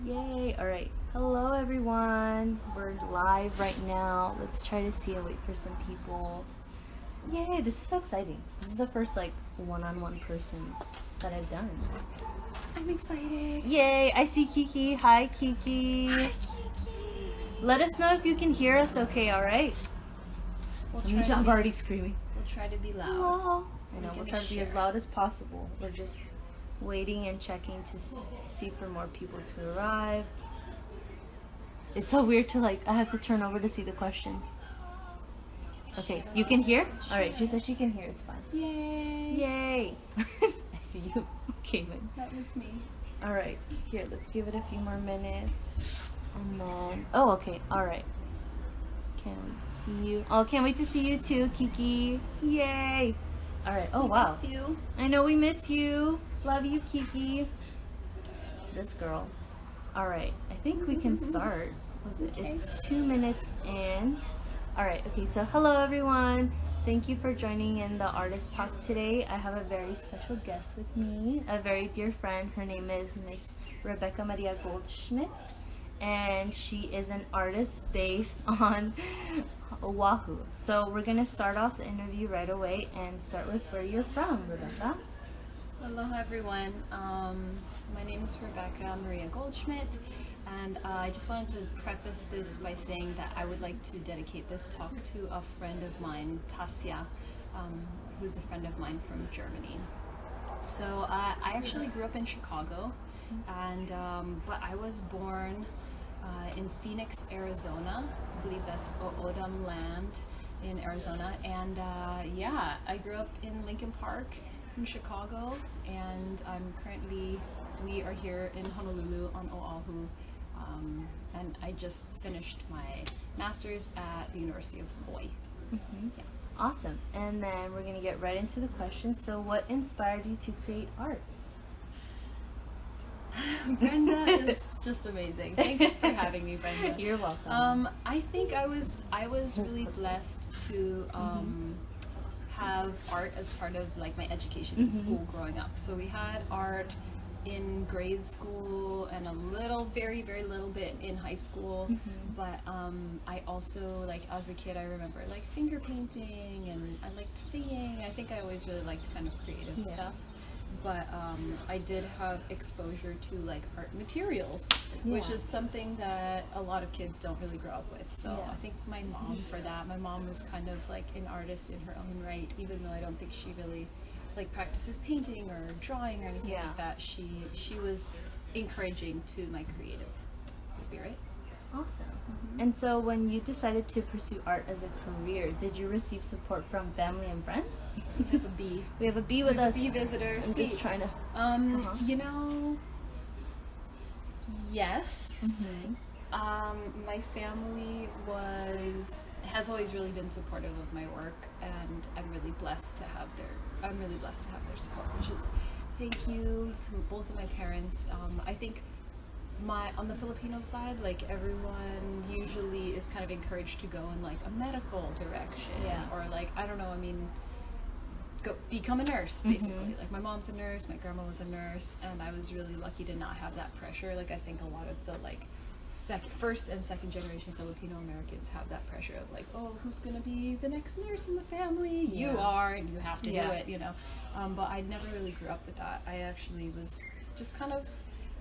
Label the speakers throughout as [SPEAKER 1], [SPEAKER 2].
[SPEAKER 1] Yay! Alright. Hello everyone. We're live right now. Let's try to see and wait for some people. Yay! This is so exciting. This is the first one-on-one person that I've done.
[SPEAKER 2] I'm excited.
[SPEAKER 1] Yay! I see Kiki. Hi Kiki.
[SPEAKER 2] Hi, Kiki.
[SPEAKER 1] Let us know if you can hear us okay, alright? I'm already screaming.
[SPEAKER 2] We'll try to be loud.
[SPEAKER 1] Hello. I know, we'll try to be as loud as possible. We're just waiting and checking to see for more people to arrive. It's so weird to I have to turn over to see the question. Okay, you can hear? Alright, she said she can hear, it's fine.
[SPEAKER 2] Yay.
[SPEAKER 1] Yay! I see you, Cayman.
[SPEAKER 2] That was me.
[SPEAKER 1] Alright, here, let's give it a few more minutes. And then, oh, okay, alright. Can't wait to see you. Oh, can't wait to see you too, Kiki. Yay! Alright, oh wow.
[SPEAKER 2] Miss you.
[SPEAKER 1] I know we miss you. Love you, Kiki. This girl. Alright, I think we can start.
[SPEAKER 2] Okay.
[SPEAKER 1] It's 2 minutes in. Alright, okay, so hello everyone. Thank you for joining in the Artist Talk today. I have a very special guest with me, a very dear friend. Her name is Miss Rebecca Maria Goldschmidt, and she is an artist based on Oahu. So we're gonna start off the interview right away and start with where you're from, Rebecca.
[SPEAKER 2] Hello everyone. My name is Rebecca Maria Goldschmidt, and I just wanted to preface this by saying that I would like to dedicate this talk to a friend of mine, Tasia, who's a friend of mine from Germany. So I actually grew up in Chicago, and but I was born in Phoenix, Arizona. I believe that's O'odham land in Arizona, and yeah, I grew up in Lincoln Park in Chicago, and we are here in Honolulu on Oahu, and I just finished my master's at the University of Hawaii.
[SPEAKER 1] Mm-hmm. Yeah. Awesome. And then we're gonna get right into the questions. So what inspired you to create art?
[SPEAKER 2] Brenda is just amazing. Thanks for having me, Brenda.
[SPEAKER 1] You're welcome.
[SPEAKER 2] I think I was really blessed to have art as part of my education in school growing up. So we had art in grade school and a little, very, very little bit in high school. But I also, as a kid, I remember finger painting, and I liked singing. I think I always really liked kind of creative stuff. But I did have exposure to art materials, which is something that a lot of kids don't really grow up with. So I think my mom, for that, my mom was kind of an artist in her own right, even though I don't think she really practices painting or drawing or anything like that. She was encouraging to my creative spirit.
[SPEAKER 1] Awesome. And so when you decided to pursue art as a career, did you receive support from family and friends?
[SPEAKER 2] We have a bee.
[SPEAKER 1] We have a bee with us.
[SPEAKER 2] Bee visitor.
[SPEAKER 1] I'm just trying to...
[SPEAKER 2] You know, yes. My family has always really been supportive of my work, and I'm really blessed to have their support, which is thank you to both of my parents. I think on the Filipino side, everyone usually is kind of encouraged to go in a medical direction, or I don't know, go become a nurse basically. My mom's a nurse, my grandma was a nurse, and I was really lucky to not have that pressure. I think a lot of the first and second generation Filipino Americans have that pressure of oh, who's gonna be the next nurse in the family? You are, and you have to do it, but I never really grew up with that. I actually was just kind of,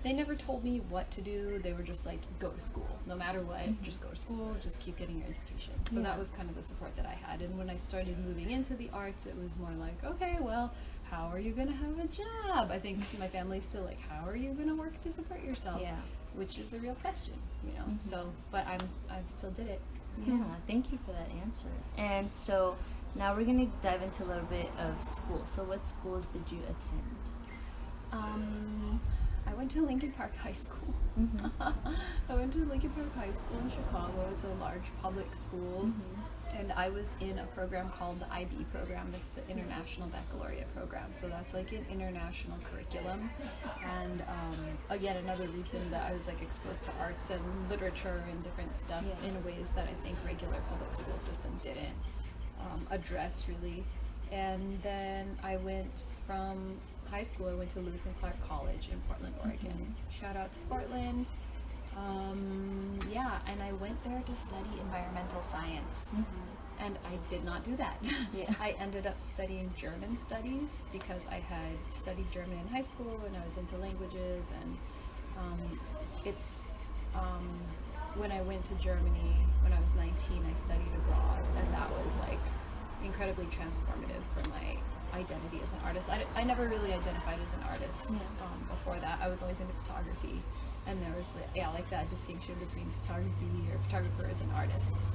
[SPEAKER 2] they never told me what to do. They were just go to school, no matter what, just go to school, just keep getting your education. So that was kind of the support that I had. And when I started moving into the arts, it was more okay, well, how are you gonna have a job? I think my family's still how are you gonna work to support yourself? Yeah. Which is a real question, So, but I still did it.
[SPEAKER 1] Yeah, thank you for that answer. And so now we're gonna dive into a little bit of school. So what schools did you attend?
[SPEAKER 2] I went to Lincoln Park High School. I went to Lincoln Park High School in Chicago. It's a large public school. And I was in a program called the IB program. It's the International Baccalaureate program. So that's an international curriculum. And again, another reason that I was exposed to arts and literature and different stuff in ways that I think regular public school system didn't address really. And then I went from high school, I went to Lewis and Clark College in Portland, Oregon. Shout out to Portland. Yeah, and I went there to study environmental science. And I did not do that.
[SPEAKER 1] Yeah.
[SPEAKER 2] I ended up studying German studies because I had studied German in high school and I was into languages. And when I went to Germany when I was 19, I studied abroad, and that was like incredibly transformative for my identity as an artist. I never really identified as an artist before that. I was always into photography, and there was like that distinction between photography or photographer and artists.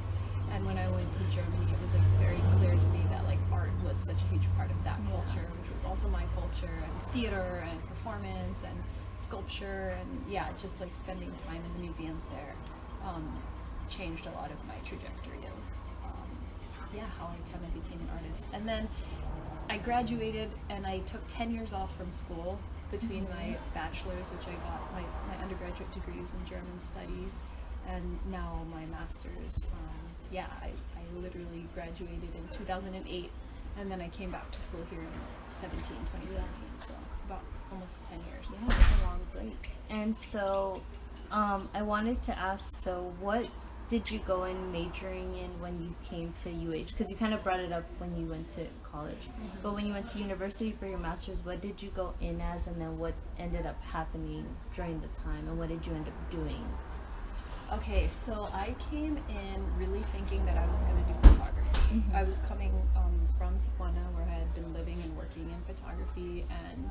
[SPEAKER 2] And when I went to Germany, it was like very clear to me that like art was such a huge part of that culture, which was also my culture, and theater and performance and sculpture, and just like spending time in the museums there changed a lot of my trajectory of how I kind of became an artist. And then I graduated and I took 10 years off from school between my bachelor's, which I got my undergraduate degrees in German studies, and now my master's. I literally graduated in 2008, and then I came back to school here in 2017, so about almost 10 years.
[SPEAKER 1] Yeah, that's a long break. And so I wanted to ask, so what did you go in majoring in when you came to UH? Because you kind of brought it up when you went to college. But when you went to university for your master's, what did you go in as, and then what ended up happening during the time, and what did you end up doing?
[SPEAKER 2] Okay, so I came in really thinking that I was going to do photography. I was coming from Tijuana, where I had been living and working in photography, and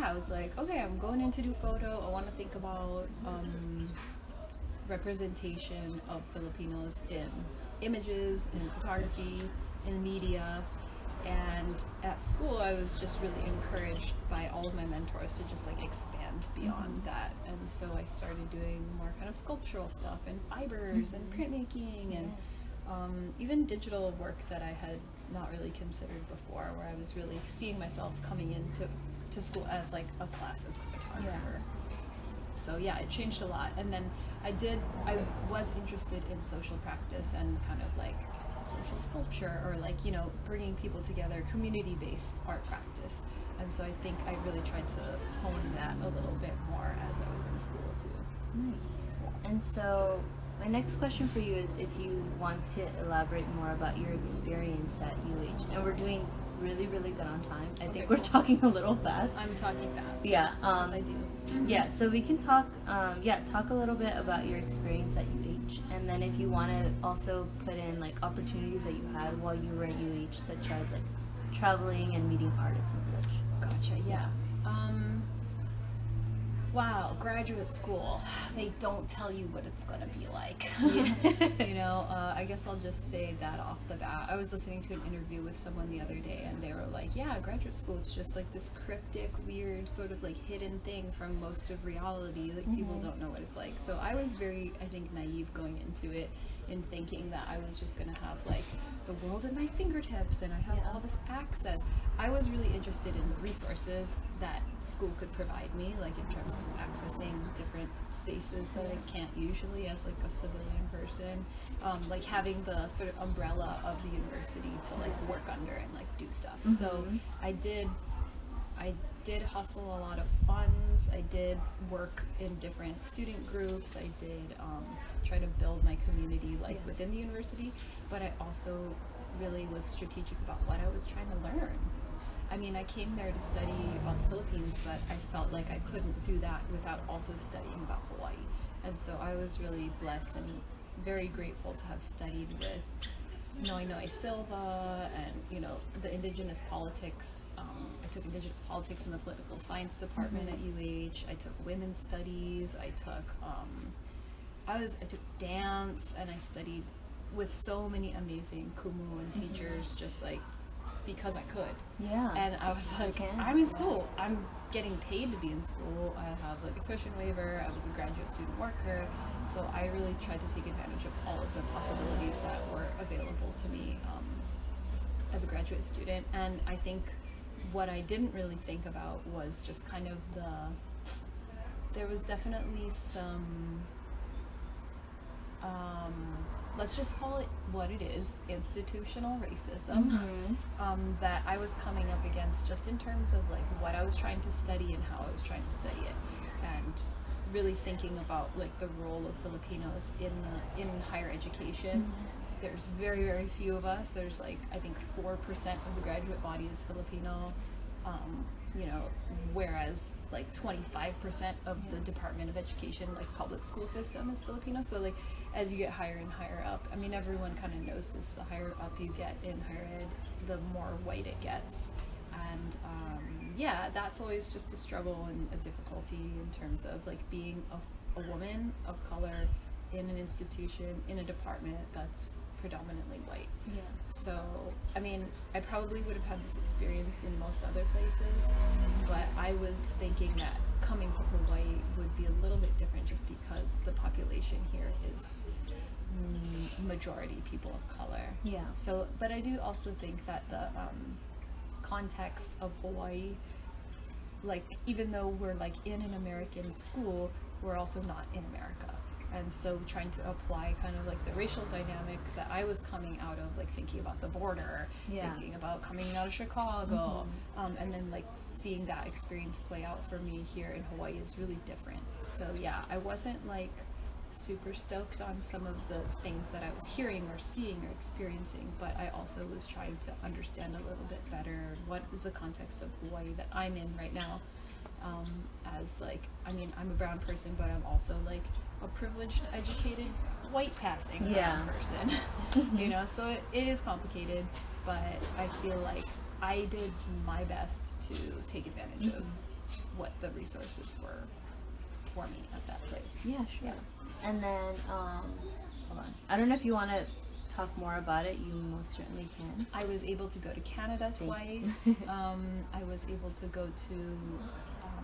[SPEAKER 2] I was like, okay, I'm going in to do photo. I want to think about representation of Filipinos in images, in photography, in media. And at school, I was just really encouraged by all of my mentors to just like expand beyond that. And so I started doing more kind of sculptural stuff and fibers and printmaking and even digital work that I had not really considered before, where I was really seeing myself coming into school as like a classic photographer. So it changed a lot. And then I was interested in social practice and kind of like social sculpture, or like, bringing people together, community-based art practice. And so I think I really tried to hone that a little bit more as I was in school too.
[SPEAKER 1] Nice. And so my next question for you is if you want to elaborate more about your experience at UH. And we're doing really, really good on time. I think we're talking a little fast.
[SPEAKER 2] I'm talking fast.
[SPEAKER 1] Yeah.
[SPEAKER 2] As I do.
[SPEAKER 1] Yeah, so we can talk a little bit about your experience at UH, and then if you want to also put in like opportunities that you had while you were at UH, such as like traveling and meeting artists and such.
[SPEAKER 2] Gotcha. Yeah. Wow, graduate school. They don't tell you what it's gonna be like. I guess I'll just say that off the bat. I was listening to an interview with someone the other day, and they were like, graduate school, it's just like this cryptic, weird, sort of like hidden thing from most of reality. Like people don't know what it's like. So I was very, I think, naive going into it, in thinking that I was just gonna have like the world at my fingertips and I have all this access. I was really interested in the resources that school could provide me, like in terms of accessing different spaces that I can't usually as like a civilian person, like having the sort of umbrella of the university to like work under and like do stuff. So I did hustle a lot of funds. I did work in different student groups. I did try to build my community within the university, but I also really was strategic about what I was trying to learn. I mean, I came there to study about the Philippines, but I felt like I couldn't do that without also studying about Hawaii. And so I was really blessed and very grateful to have studied with Noe Silva and, the indigenous politics. I took indigenous politics in the political science department at UH. I took women's studies. I took dance, and I studied with so many amazing kumu and teachers, just like because I could.
[SPEAKER 1] Yeah.
[SPEAKER 2] And I was like, I'm in school. I'm getting paid to be in school. I have like a tuition waiver. I was a graduate student worker. So I really tried to take advantage of all of the possibilities that were available to me as a graduate student. And I think what I didn't really think about was just kind of there was definitely some, let's just call it what it is, institutional racism, that I was coming up against just in terms of like what I was trying to study and how I was trying to study it. And really thinking about like the role of Filipinos in higher education. There's very, very few of us. There's like, I think 4% of the graduate body is Filipino, you know, whereas like 25% of the Department of Education, like public school system, is Filipino. So like as you get higher and higher up, I mean, everyone kind of knows this, the higher up you get in higher ed, the more white it gets. And yeah, that's always just a struggle and a difficulty in terms of like being a woman of color in an institution, in a department that's predominantly white.
[SPEAKER 1] Yeah.
[SPEAKER 2] So, I mean, I probably would have had this experience in most other places, but I was thinking that coming to Hawaii would be a little bit different just because the population here is majority people of color.
[SPEAKER 1] Yeah.
[SPEAKER 2] So, but I do also think that the context of Hawaii, like even though we're like in an American school, we're also not in America. And so trying to apply kind of like the racial dynamics that I was coming out of, like thinking about the border, thinking about coming out of Chicago, and then like seeing that experience play out for me here in Hawaii is really different. So yeah, I wasn't like super stoked on some of the things that I was hearing or seeing or experiencing, but I also was trying to understand a little bit better what is the context of Hawaii that I'm in right now. As like, I mean, I'm a brown person, but I'm also like a privileged, educated, white passing brown person. You know, so it is complicated, but I feel like I did my best to take advantage of what the resources were for me at that place.
[SPEAKER 1] Yeah, sure. Yeah. And then, hold on. I don't know if you want to talk more about it. You most certainly can.
[SPEAKER 2] I was able to go to Canada twice. I was able to go to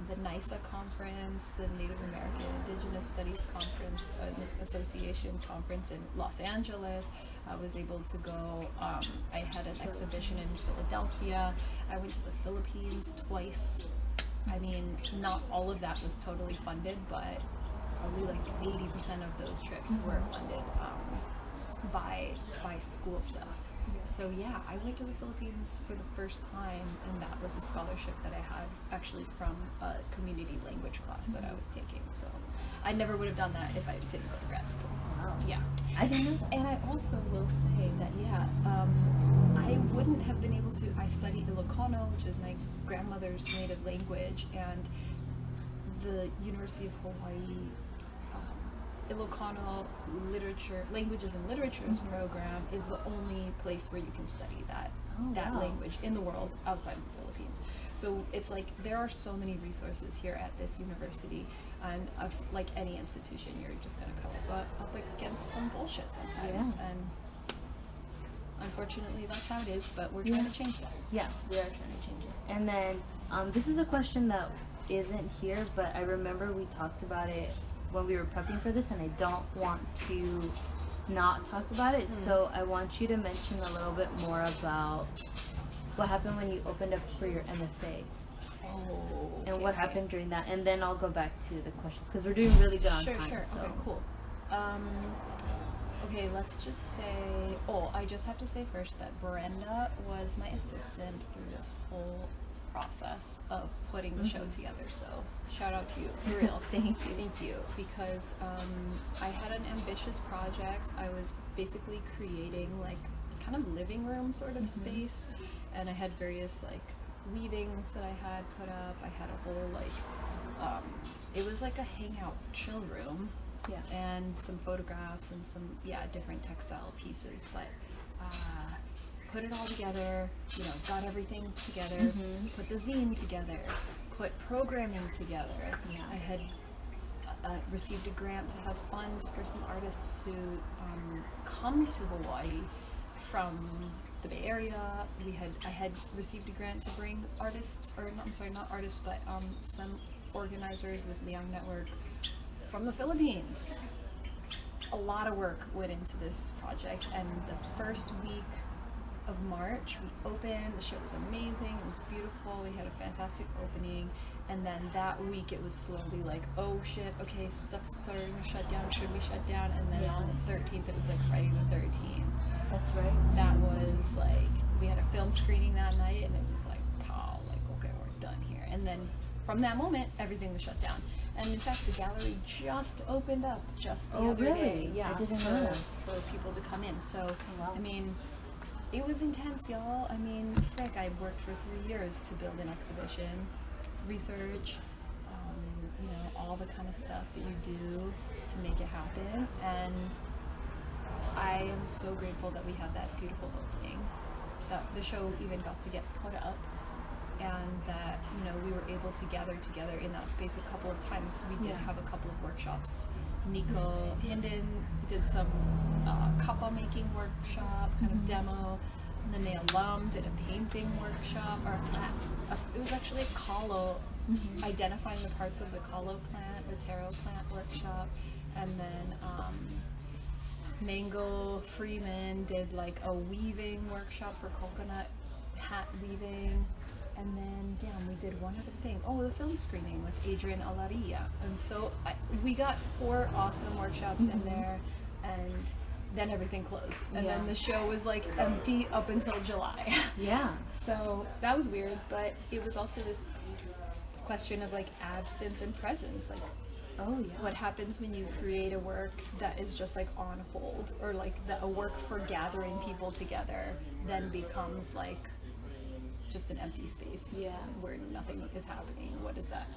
[SPEAKER 2] the NISA conference, the Native American Indigenous Studies Conference, Association conference in Los Angeles. I was able to go, I had an exhibition in Philadelphia. I went to the Philippines twice. I mean, not all of that was totally funded, but probably like 80% of those trips were funded by school stuff. So yeah, I went to the Philippines for the first time, and that was a scholarship that I had actually from a community language class that I was taking. So I never would have done that if I didn't go to grad school.
[SPEAKER 1] Wow.
[SPEAKER 2] Yeah.
[SPEAKER 1] I didn't know that.
[SPEAKER 2] And I also will say that, yeah, I wouldn't have been able to, I studied Ilocano, which is my grandmother's native language, and the University of Hawaii Ilocano literature, languages and literatures program is the only place where you can study that language in the world outside of the Philippines. So it's like there are so many resources here at this university, and like any institution, you're just gonna come up against some bullshit sometimes.
[SPEAKER 1] Yeah.
[SPEAKER 2] And unfortunately, that's how it is. But we're trying to change that.
[SPEAKER 1] Yeah, we are trying to change it. And then this is a question that isn't here, but I remember we talked about it when we were prepping for this, and I don't want to not talk about it. So I want you to mention a little bit more about what happened when you opened up for your MFA.
[SPEAKER 2] Oh.
[SPEAKER 1] And what happened during that, and then I'll go back to the questions because we're doing really good on time.
[SPEAKER 2] Sure.
[SPEAKER 1] So.
[SPEAKER 2] Okay, cool. Okay, let's just say. Oh, I just have to say first that Brenda was my assistant through this whole process of putting the show together. So shout out to you, for real.
[SPEAKER 1] Thank you.
[SPEAKER 2] Because I had an ambitious project. I was basically creating like kind of living room sort of space, and I had various like weavings that I had put up. I had a whole like it was like a hangout chill room, and some photographs and some different textile pieces, but put it all together, you know, got everything together, put the zine together, put programming together. I had received a grant to have funds for some artists who come to Hawaii from the Bay Area. I had received a grant to bring artists, or not artists, but some organizers with Liang Network from the Philippines. A lot of work went into this project, and the first week of March we opened. The show was amazing, it was beautiful, we had a fantastic opening, and then that week it was slowly like, oh shit, okay, stuff's starting to shut down, should we shut down? And then on the 13th, it was like Friday the 13th.
[SPEAKER 1] That's right.
[SPEAKER 2] That was like, we had a film screening that night, and it was like, pow, like, okay, we're done here. And then from that moment, everything was shut down. And in fact, the gallery just opened up just the
[SPEAKER 1] Oh,
[SPEAKER 2] other
[SPEAKER 1] really?
[SPEAKER 2] day. Yeah,
[SPEAKER 1] I didn't know that.
[SPEAKER 2] for people to come in. So,
[SPEAKER 1] wow.
[SPEAKER 2] I mean, it was intense, y'all. I mean, frick, I worked for 3 years to build an exhibition, research, you know, all the kind of stuff that you do to make it happen. And I am so grateful that we had that beautiful opening, that the show even got to get put up, and that, you know, we were able to gather together in that space a couple of times. We did have a couple of workshops. Nico Hinden did some kappa making workshop, kind of demo. Nene Alum did a painting workshop, or it was actually a kalo, identifying the parts of the kalo plant, the taro plant workshop. And then Mango Freeman did like a weaving workshop for coconut hat weaving. And then, damn, we did one other thing. Oh, the film screening with Adrian Alaria. And so we got 4 awesome workshops in there, and then everything closed. And then the show was like empty up until July.
[SPEAKER 1] Yeah.
[SPEAKER 2] So that was weird, but it was also this question of like absence and presence. Like,
[SPEAKER 1] Oh, yeah.
[SPEAKER 2] what happens when you create a work that is just like on hold, or like a work for gathering people together then becomes like just an empty space where nothing is happening. What does that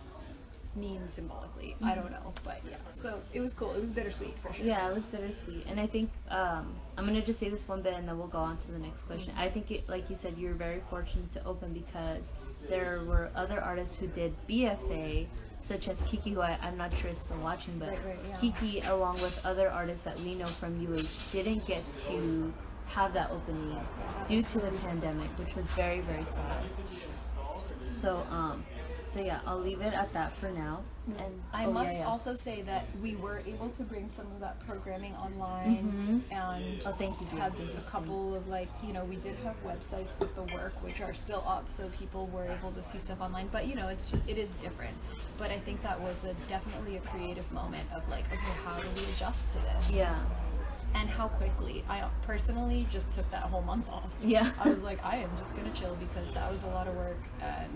[SPEAKER 2] mean symbolically? I don't know, but yeah, so it was cool. It was bittersweet for sure.
[SPEAKER 1] Yeah, it was bittersweet. And I think I'm gonna just say this one bit and then we'll go on to the next question. I think it, like you said, you're very fortunate to open because there were other artists who did BFA, such as Kiki, who I'm not sure is still watching, but Kiki, along with other artists that we know from UH, didn't get to have that opening due to the pandemic, which was very, very sad. So yeah, I'll leave it at that for now. And
[SPEAKER 2] I must also say that we were able to bring some of that programming online, and
[SPEAKER 1] thank you.
[SPEAKER 2] had a couple of, like, you know, we did have websites with the work which are still up, so people were able to see stuff online. But you know, it is different. But I think that was definitely a creative moment of like, okay, how do we adjust to this?
[SPEAKER 1] Yeah.
[SPEAKER 2] And how quickly. I personally just took that whole month off.
[SPEAKER 1] Yeah.
[SPEAKER 2] I was like, I am just gonna chill because that was a lot of work, and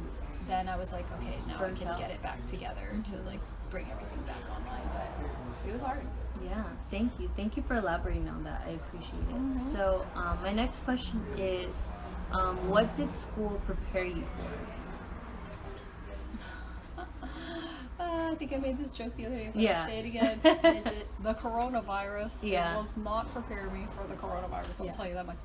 [SPEAKER 2] then I was like, okay, now I can get it back together to like bring everything back online. But it was hard.
[SPEAKER 1] Yeah, thank you. Thank you for elaborating on that. I appreciate it. So my next question is, what did school prepare you for?
[SPEAKER 2] I think I made this joke the other day, but
[SPEAKER 1] Yeah.
[SPEAKER 2] I'll say it again. The coronavirus was not prepare me for the coronavirus, I'll tell you that much.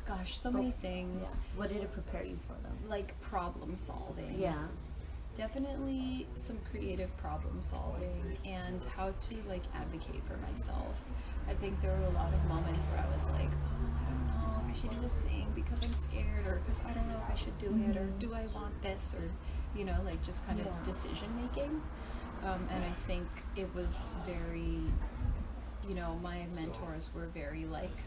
[SPEAKER 2] Gosh, so many things.
[SPEAKER 1] Yeah. What did it prepare you for, though?
[SPEAKER 2] Like problem solving.
[SPEAKER 1] Yeah.
[SPEAKER 2] Definitely some creative problem solving, and how to like advocate for myself. I think there were a lot of moments where I was like, oh, I don't know if I should do this thing because I'm scared, or because I don't know if I should do it, or do I want this, or, you know, like just kind of decision making. And I think it was very, you know, my mentors were very like,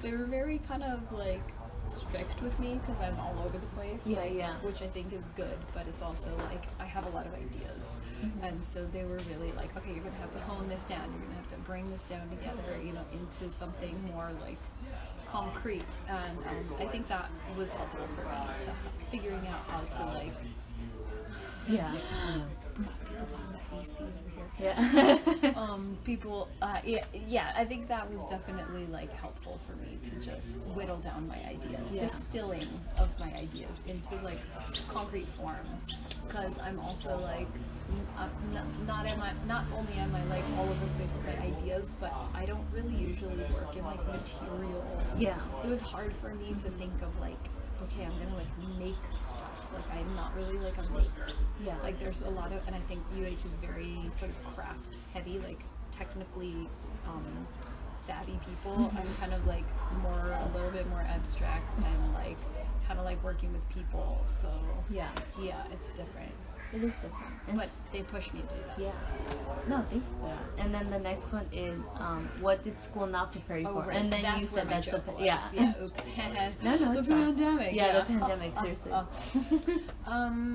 [SPEAKER 2] they were very kind of like strict with me because I'm all over the place, which I think is good, but it's also like I have a lot of ideas, and so they were really like, okay, you're gonna have to hone this down, you're gonna have to bring this down together, you know, into something more like concrete. And I think that was helpful for me to figuring out how to like people talking about AC over here. People, I think that was definitely like helpful for me to just whittle down my ideas, distilling of my ideas into like concrete forms. Because I'm also like, not only am I like all over the place with my ideas, but I don't really usually work in like material. Yeah. It was hard for me to think of like, okay, I'm gonna like make stuff. Like I'm not really like a maker. Yeah. Like there's a lot of, and I think UH is very sort of craft heavy, like technically savvy people. I'm kind of like a little bit more abstract and like kind of like working with people. So yeah, it's different. It is different. But they pushed me to do that. Yeah. So. No, thank you for that. And then the next one is, what did school not prepare you for? Right. And then that's you said that's the oops. No, it's the pandemic. The pandemic. Seriously.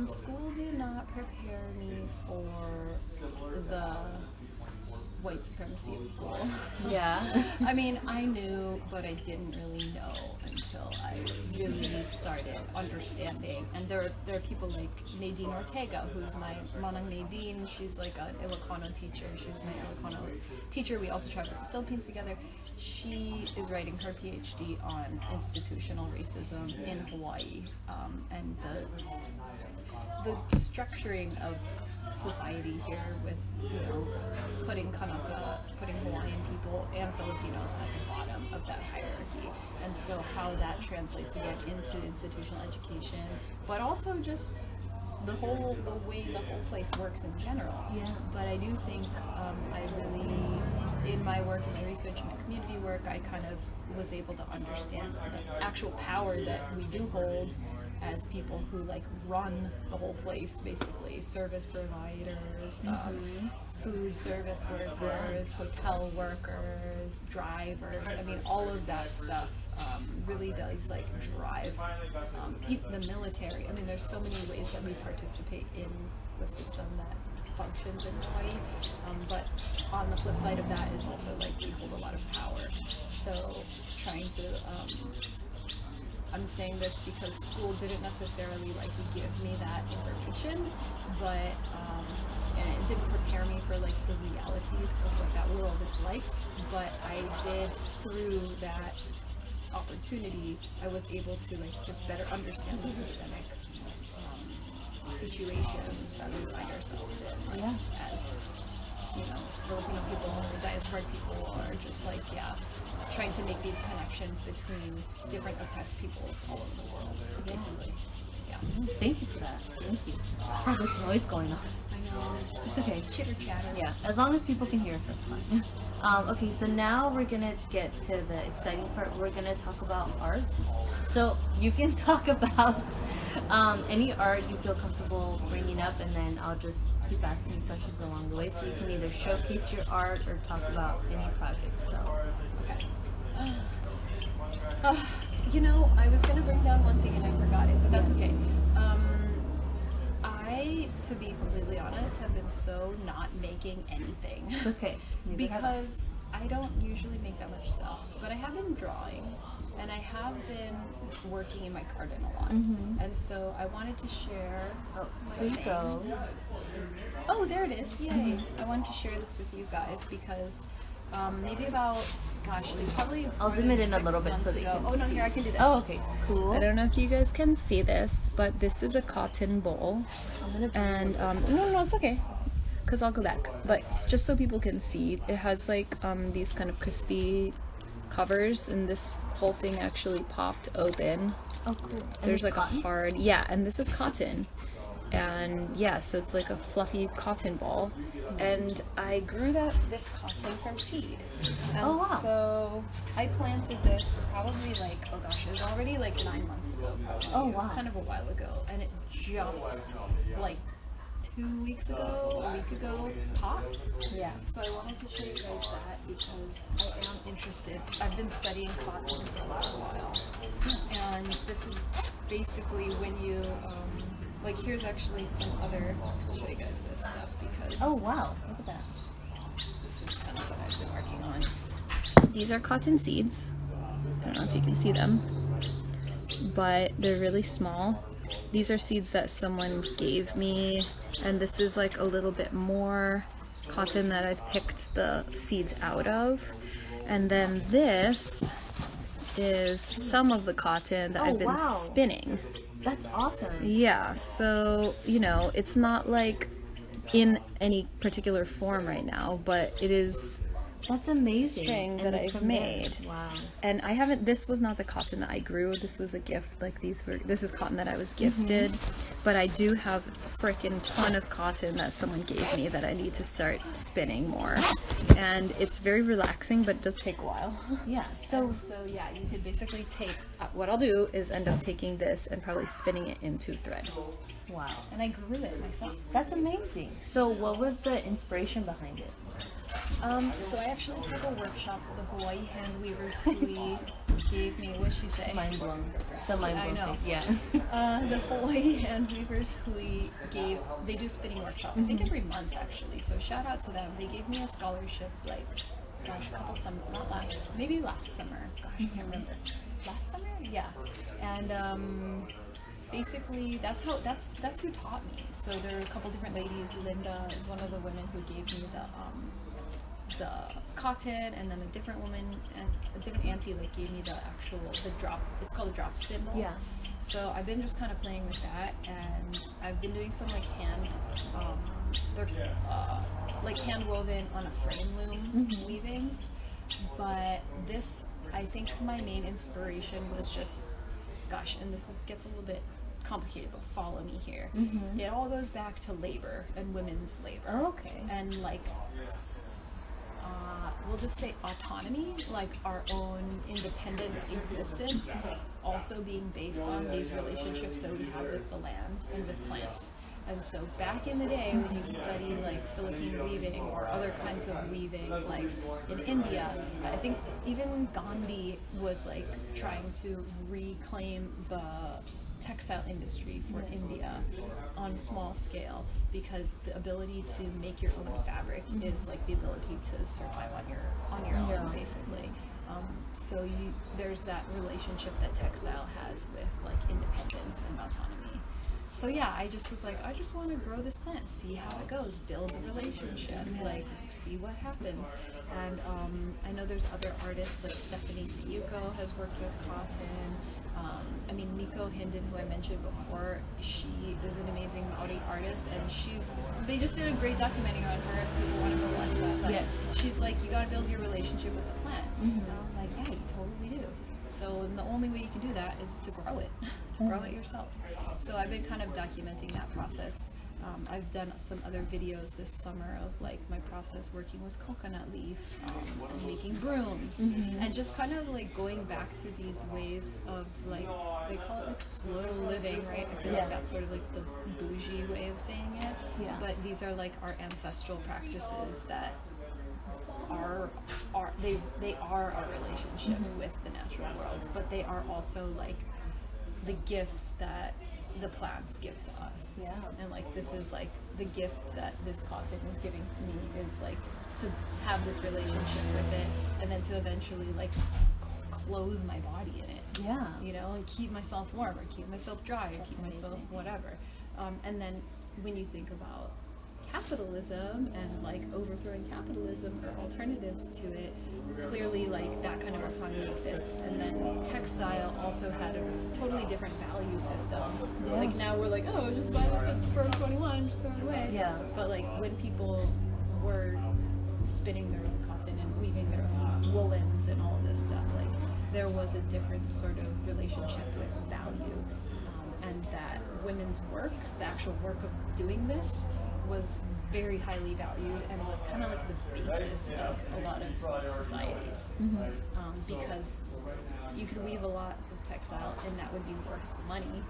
[SPEAKER 2] School did not prepare me for white supremacy of school.
[SPEAKER 1] Yeah.
[SPEAKER 2] I mean, I knew, but I didn't really know until I really started understanding. And there are people like Nadine Ortega, who's my Manang Nadine. She's like an Ilocano teacher. She's my Ilocano teacher. We also traveled to the Philippines together. She is writing her PhD on institutional racism in Hawaii, and the structuring of society here with, putting Kanaka, putting Hawaiian people and Filipinos at the bottom of that hierarchy, and so how that translates again into institutional education, but also just the way the whole place works in general.
[SPEAKER 1] Yeah.
[SPEAKER 2] But I do think I really, in my work, in my research and my community work, I kind of was able to understand the actual power that we do hold as people who like run the whole place, basically service providers, food service workers, hotel workers, drivers. I mean, all of that stuff really does like drive the military. I mean, there's so many ways that we participate in the system that functions in Hawaii, but on the flip side of that, it's also like we hold a lot of power. So trying to I'm saying this because school didn't necessarily like give me that information, but and it didn't prepare me for like the realities of what that world is like. But I did, through that opportunity, I was able to like just better understand the systemic situations that we find ourselves in.
[SPEAKER 1] Yeah.
[SPEAKER 2] As Filipino people or diasporic people are just like trying to make these connections between different oppressed peoples all over the world, basically. Yeah.
[SPEAKER 1] Thank you for that. Thank you. Sorry, there's noise going on.
[SPEAKER 2] I know.
[SPEAKER 1] It's okay.
[SPEAKER 2] Chitter chatter.
[SPEAKER 1] Yeah, as long as people can hear us, that's fine. Okay, so now we're gonna get to the exciting part. We're gonna talk about art. So you can talk about any art you feel comfortable bringing up, and then I'll just keep asking you questions along the way. So you can either showcase your art or talk about any projects. So.
[SPEAKER 2] Okay. I was gonna bring down one thing and I forgot it, but that's okay. I, to be completely honest, have been so not making anything.
[SPEAKER 1] It's okay.
[SPEAKER 2] Because I don't usually make that much stuff, but I have been drawing and I have been working in my garden a lot. And so I wanted to share
[SPEAKER 1] Here you go.
[SPEAKER 2] Oh, there it is. Yay. I wanted to share this with you guys because maybe about, it's probably
[SPEAKER 1] I'll zoom it in a little bit so that you
[SPEAKER 2] ago.
[SPEAKER 1] can
[SPEAKER 2] Oh no,
[SPEAKER 1] see.
[SPEAKER 2] here, I can do this.
[SPEAKER 1] Oh, okay, cool.
[SPEAKER 2] I don't know if you guys can see this, but this is a cotton bowl. And no, it's okay, because I'll go back. But just so people can see, it has like these kind of crispy covers, and this whole thing actually popped open.
[SPEAKER 1] Oh, cool. And
[SPEAKER 2] There's like
[SPEAKER 1] cotton?
[SPEAKER 2] a hard, and this is cotton. And so it's like a fluffy cotton ball, and I grew this cotton from seed. And
[SPEAKER 1] Oh, wow.
[SPEAKER 2] so I planted this probably like, it was already like 9 months ago. Probably.
[SPEAKER 1] Oh,
[SPEAKER 2] It was
[SPEAKER 1] wow.
[SPEAKER 2] kind of a while ago, and it just like 2 weeks ago, a week ago, popped.
[SPEAKER 1] Yeah.
[SPEAKER 2] So I wanted to show you guys that because I am interested. I've been studying cotton for a while, and this is basically when you here's actually some other. I'll show you guys this stuff because.
[SPEAKER 1] Oh, wow. Look at that.
[SPEAKER 2] This is kind of what I've been working on. These are cotton seeds. I don't know if you can see them, but they're really small. These are seeds that someone gave me, and this is like a little bit more cotton that I've picked the seeds out of. And then this is some of the cotton that I've been
[SPEAKER 1] wow.
[SPEAKER 2] spinning.
[SPEAKER 1] That's awesome.
[SPEAKER 2] Yeah, so, it's not like in any particular form right now, but it is
[SPEAKER 1] That's amazing.
[SPEAKER 2] string
[SPEAKER 1] And
[SPEAKER 2] that
[SPEAKER 1] then
[SPEAKER 2] I've
[SPEAKER 1] from there-
[SPEAKER 2] made.
[SPEAKER 1] Wow.
[SPEAKER 2] And this was not the cotton that I grew. This was a gift. This is cotton that I was gifted. But I do have a freaking ton of cotton that someone gave me that I need to start spinning more. And it's very relaxing, but it does take a while.
[SPEAKER 1] Yeah. So
[SPEAKER 2] You could basically take, what I'll do is end up taking this and probably spinning it into thread.
[SPEAKER 1] wow.
[SPEAKER 2] And I grew it myself.
[SPEAKER 1] That's amazing. So what was the inspiration behind it?
[SPEAKER 2] So I actually took a workshop with the Hawaii hand weavers who gave me, what'd she say?
[SPEAKER 1] Mind blown. The mind blown
[SPEAKER 2] I know.
[SPEAKER 1] thing. Yeah.
[SPEAKER 2] The Hawaii hand weavers who they do spinning workshop, I think every month actually, so shout out to them. They gave me a scholarship like, gosh, a couple summer, maybe last summer, gosh, I can't remember. Last summer? Yeah. And basically that's who taught me. So there are a couple different ladies. Linda is one of the women who gave me the cotton, and then a different woman and a different auntie like gave me the drop. It's called a drop spindle.
[SPEAKER 1] Yeah.
[SPEAKER 2] So I've been just kind of playing with that, and I've been doing some like hand woven on a frame loom weavings. But this, I think my main inspiration was just, gosh, and gets a little bit complicated, but follow me here. It all goes back to labor and women's labor.
[SPEAKER 1] Oh, okay.
[SPEAKER 2] And like, we'll just say autonomy, like our own independent existence, also being based on these relationships that we have with the land and with plants. And so back in the day, when you study like Philippine weaving or other kinds of weaving, like in India, I think even Gandhi was like trying to reclaim the textile industry for India on a small scale, because the ability to make your own fabric is like the ability to survive on your own, basically. So there's that relationship that textile has with like independence and autonomy. So yeah, I just was like, I just want to grow this plant, see how it goes, build a relationship, like see what happens. And I know there's other artists like Stephanie Siyuko has worked with cotton. I mean, Miko Hinden, who I mentioned before, she is an amazing Maori artist, and they just did a great documentary on her if people want to go watch that. But she's like, you got to build your relationship with the plant. And I was like, yeah, you totally do. So the only way you can do that is to grow it, grow it yourself. So I've been kind of documenting that process. I've done some other videos this summer of like my process working with coconut leaf and making brooms, and just kind of like going back to these ways of like, they call it like slow living, right? I feel like that's sort of like the bougie way of saying it. Yeah. But these are like our ancestral practices that they are our relationship with the natural world, but they are also like the gifts that the plants give to us. Yeah. And like this is like the gift that this cotton is giving to me, is like to have this relationship with it, and then to eventually like clothe my body in it. Yeah. You know, and keep myself warm or keep myself dry or keep myself whatever. And then when you think about capitalism and like overthrowing capitalism or alternatives to it, clearly like that kind of autonomy exists. And then textile also had a totally different value system. Like now we're like, oh, just buy this at Forever 21, just throw it away. Yeah. But like when people were spinning their own cotton and weaving their own woolens and all of this stuff, like there was a different sort of relationship with value, and that women's work, the actual work of doing this, was very highly valued and was kind of like the basis of a lot of societies, because you could weave a lot of textile and that would be worth money,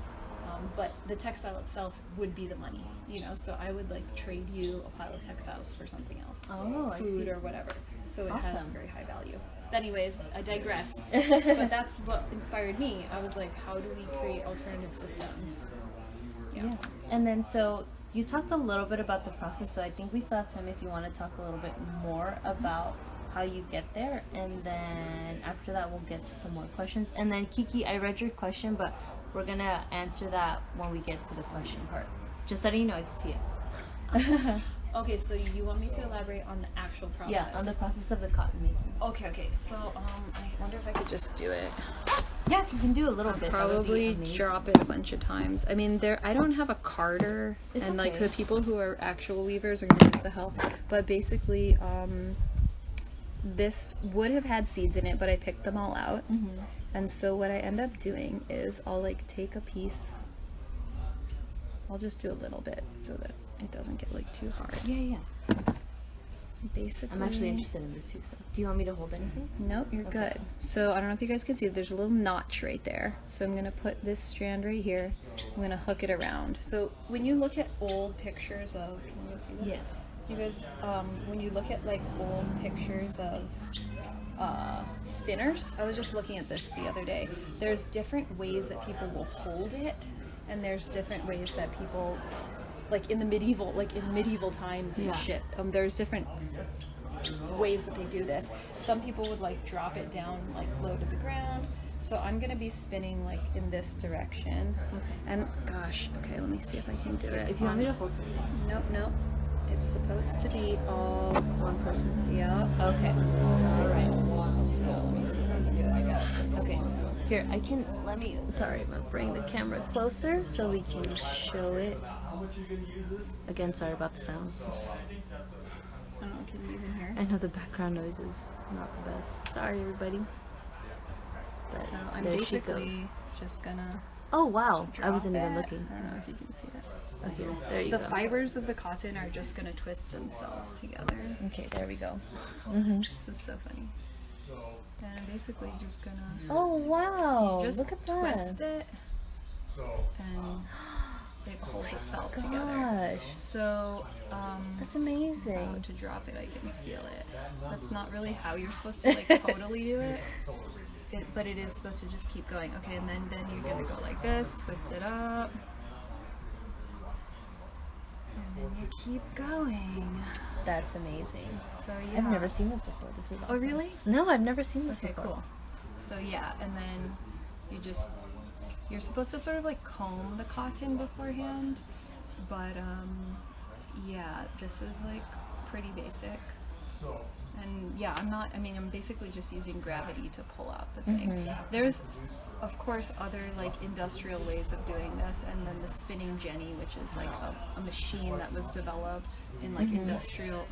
[SPEAKER 2] but the textile itself would be the money, you know. So I would like trade you a pile of textiles for something else, food or whatever. So it has very high value. Anyways, I digress. But that's what inspired me. I was like, how do we create alternative systems? Yeah.
[SPEAKER 1] And then so you talked a little bit about the process, so I think we still have time if you want to talk a little bit more about how you get there, and then after that we'll get to some more questions. And then Kiki, I read your question, but we're gonna answer that when we get to the question part. Just letting you know, I can see it.
[SPEAKER 2] Okay, so you want me to elaborate on the actual process?
[SPEAKER 1] Yeah, on the process of the cotton making.
[SPEAKER 2] Okay, so I wonder if I could just do it.
[SPEAKER 1] Yeah, you can do a little bit.
[SPEAKER 2] Probably drop it a bunch of times. I mean, I don't have a carder, and like the people who are actual weavers are gonna get the help. But basically, this would have had seeds in it, but I picked them all out. And so what I end up doing is I'll like take a piece. I'll just do a little bit so that it doesn't get like too hard.
[SPEAKER 1] Yeah.
[SPEAKER 2] Basically,
[SPEAKER 1] I'm actually interested in this too, so do you want me to hold anything?
[SPEAKER 2] Nope, you're good. So I don't know if you guys can see, there's a little notch right there. So I'm gonna put this strand right here. I'm gonna hook it around. So when you look at old pictures of, can you see this? You guys, when you look at like old pictures of spinners, I was just looking at this the other day. There's different ways that people will hold it, and there's different ways that people, like in medieval times and shit. There's different ways that they do this. Some people would like drop it down like low to the ground. So I'm gonna be spinning like in this direction.
[SPEAKER 1] Okay.
[SPEAKER 2] And gosh, okay, let me see if I can do it.
[SPEAKER 1] If you want me to hold something.
[SPEAKER 2] Nope. It's supposed to be all
[SPEAKER 1] One person.
[SPEAKER 2] yeah.
[SPEAKER 1] Okay.
[SPEAKER 2] All right. So let me see if I can do it. I guess.
[SPEAKER 1] Okay. Here, sorry, I'm gonna bring the camera closer so we can show it. Again, sorry about the sound.
[SPEAKER 2] I don't know. Can you even hear?
[SPEAKER 1] I know the background noise is not the best. Sorry, everybody. But
[SPEAKER 2] So I'm
[SPEAKER 1] there she goes.
[SPEAKER 2] basically just gonna.
[SPEAKER 1] Oh wow! I
[SPEAKER 2] drop
[SPEAKER 1] wasn't even
[SPEAKER 2] it.
[SPEAKER 1] looking.
[SPEAKER 2] I don't know if you can see it.
[SPEAKER 1] Oh, here, there you
[SPEAKER 2] The
[SPEAKER 1] go.
[SPEAKER 2] fibers of the cotton are just gonna twist themselves together.
[SPEAKER 1] Okay, there we go.
[SPEAKER 2] This is so funny. And I'm basically just gonna
[SPEAKER 1] Oh wow!
[SPEAKER 2] just
[SPEAKER 1] Look at
[SPEAKER 2] twist
[SPEAKER 1] that.
[SPEAKER 2] it, and it holds itself together.
[SPEAKER 1] Gosh,
[SPEAKER 2] So,
[SPEAKER 1] that's
[SPEAKER 2] how
[SPEAKER 1] amazing.
[SPEAKER 2] to drop it, I can feel it. That's not really how you're supposed to like totally do it. But it is supposed to just keep going. Okay, and then you're gonna go like this, twist it up, and then you keep going.
[SPEAKER 1] That's amazing.
[SPEAKER 2] So yeah.
[SPEAKER 1] I've never seen this before. This is awesome.
[SPEAKER 2] Oh really?
[SPEAKER 1] No, I've never seen this
[SPEAKER 2] Okay,
[SPEAKER 1] before.
[SPEAKER 2] cool. So yeah, and then you're supposed to sort of like comb the cotton beforehand, but yeah, this is like pretty basic. And yeah, I'm basically just using gravity to pull out the thing. There's, of course, other like industrial ways of doing this, and then the spinning jenny, which is like a machine that was developed in like industrial.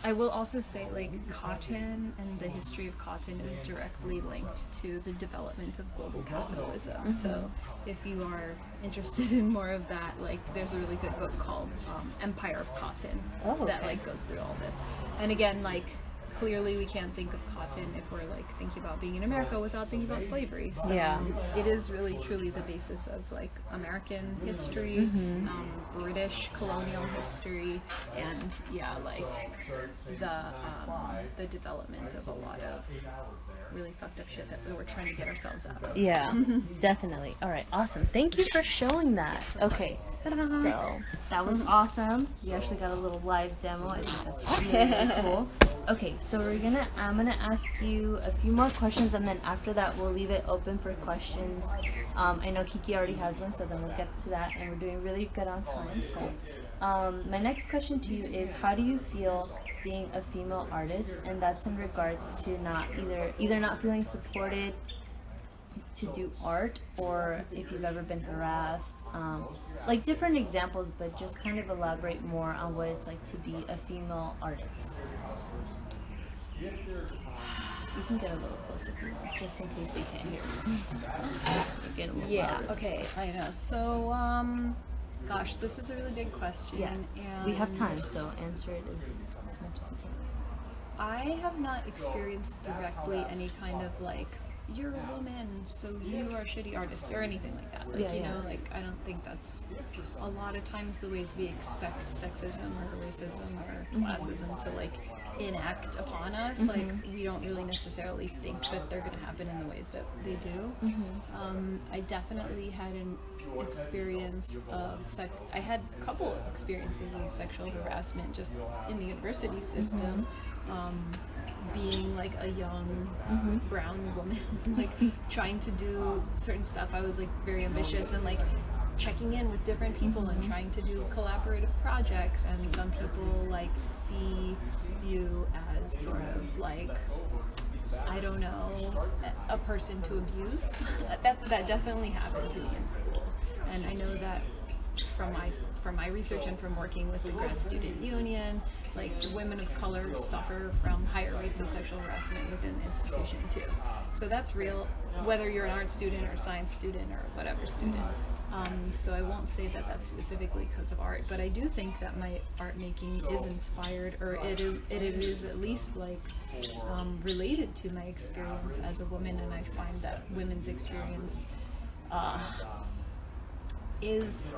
[SPEAKER 2] I will also say like cotton and the history of cotton is directly linked to the development of global capitalism. So if you are interested in more of that, like there's a really good book called Empire of Cotton that like goes through all this. And again, like clearly we can't think of cotton if we're like thinking about being in America without thinking about slavery. So it is really truly the basis of like American history, British colonial history, and yeah, like the development of a lot of really fucked up shit that we were trying to get ourselves out of.
[SPEAKER 1] Yeah, definitely. All right, awesome. Thank you for showing that. Okay, so that was awesome. You actually got a little live demo. I think that's really cool. Okay, so I'm gonna ask you a few more questions, and then after that we'll leave it open for questions. I know Kiki already has one, so then we'll get to that, and we're doing really good on time. So my next question to you is, how do you feel being a female artist? And that's in regards to not either not feeling supported to do art, or if you've ever been harassed, like different examples, but just kind of elaborate more on what it's like to be a female artist. You can get a little closer if you want, just in case they can't hear you.
[SPEAKER 2] Yeah, okay, I know. So, gosh, this is a really big question.
[SPEAKER 1] Yeah,
[SPEAKER 2] and
[SPEAKER 1] we have time, so answer it as much as you can.
[SPEAKER 2] I have not experienced directly any kind of like, you're a woman, so you are a shitty artist, or anything like that. Like, you know, like, I don't think that's a lot of times the ways we expect sexism or racism or classism to like enact upon us. Like, we don't really necessarily think that they're going to happen in the ways that they do. I definitely had an experience of I had a couple experiences of sexual harassment just in the university system. Being like a young brown woman, like trying to do certain stuff. I was like very ambitious and like checking in with different people and trying to do collaborative projects, and some people like see you as sort of like, I don't know, a person to abuse. that definitely happened to me in school, and I know that from my research and from working with the grad student union, like women of color suffer from higher rates of sexual harassment within the institution too. So that's real, whether you're an art student or science student or whatever student. So I won't say that that's specifically because of art, but I do think that my art making is inspired, or it is at least like related to my experience as a woman, and I find that women's experience is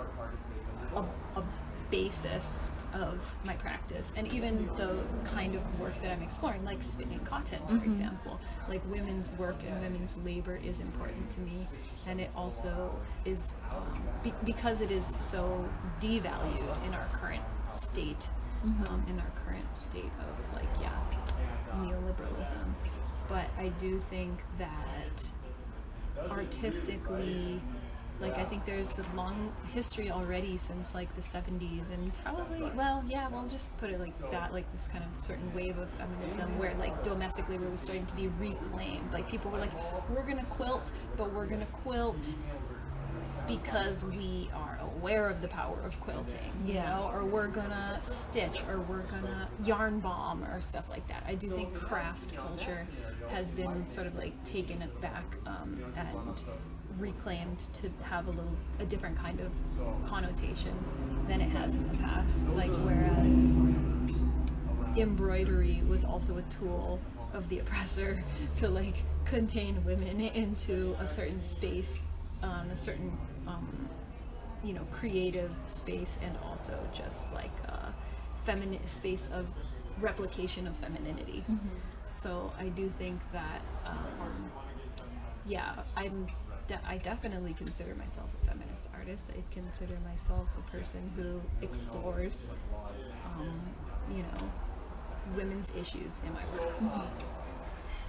[SPEAKER 2] a basis of my practice, and even the kind of work that I'm exploring, like spinning cotton, for example. Like women's work and women's labor is important to me, and it also is because it is so devalued in our current state, in our current state of like neoliberalism. But I do think that artistically, like I think there's a long history already since like the 70s, and probably, we'll just put it like that, like this kind of certain wave of feminism where like domestic labor was starting to be reclaimed. Like people were like, we're gonna quilt, but we're gonna quilt because we are aware of the power of quilting, you know, or we're gonna stitch, or we're gonna yarn bomb, or stuff like that. I do think craft culture has been sort of like taken back and reclaimed to have a different kind of connotation than it has in the past. Like whereas embroidery was also a tool of the oppressor to like contain women into a certain space, a certain creative space, and also just like a feminine space of replication of femininity. So I do think that I definitely consider myself a feminist artist. I consider myself a person who explores women's issues in my work.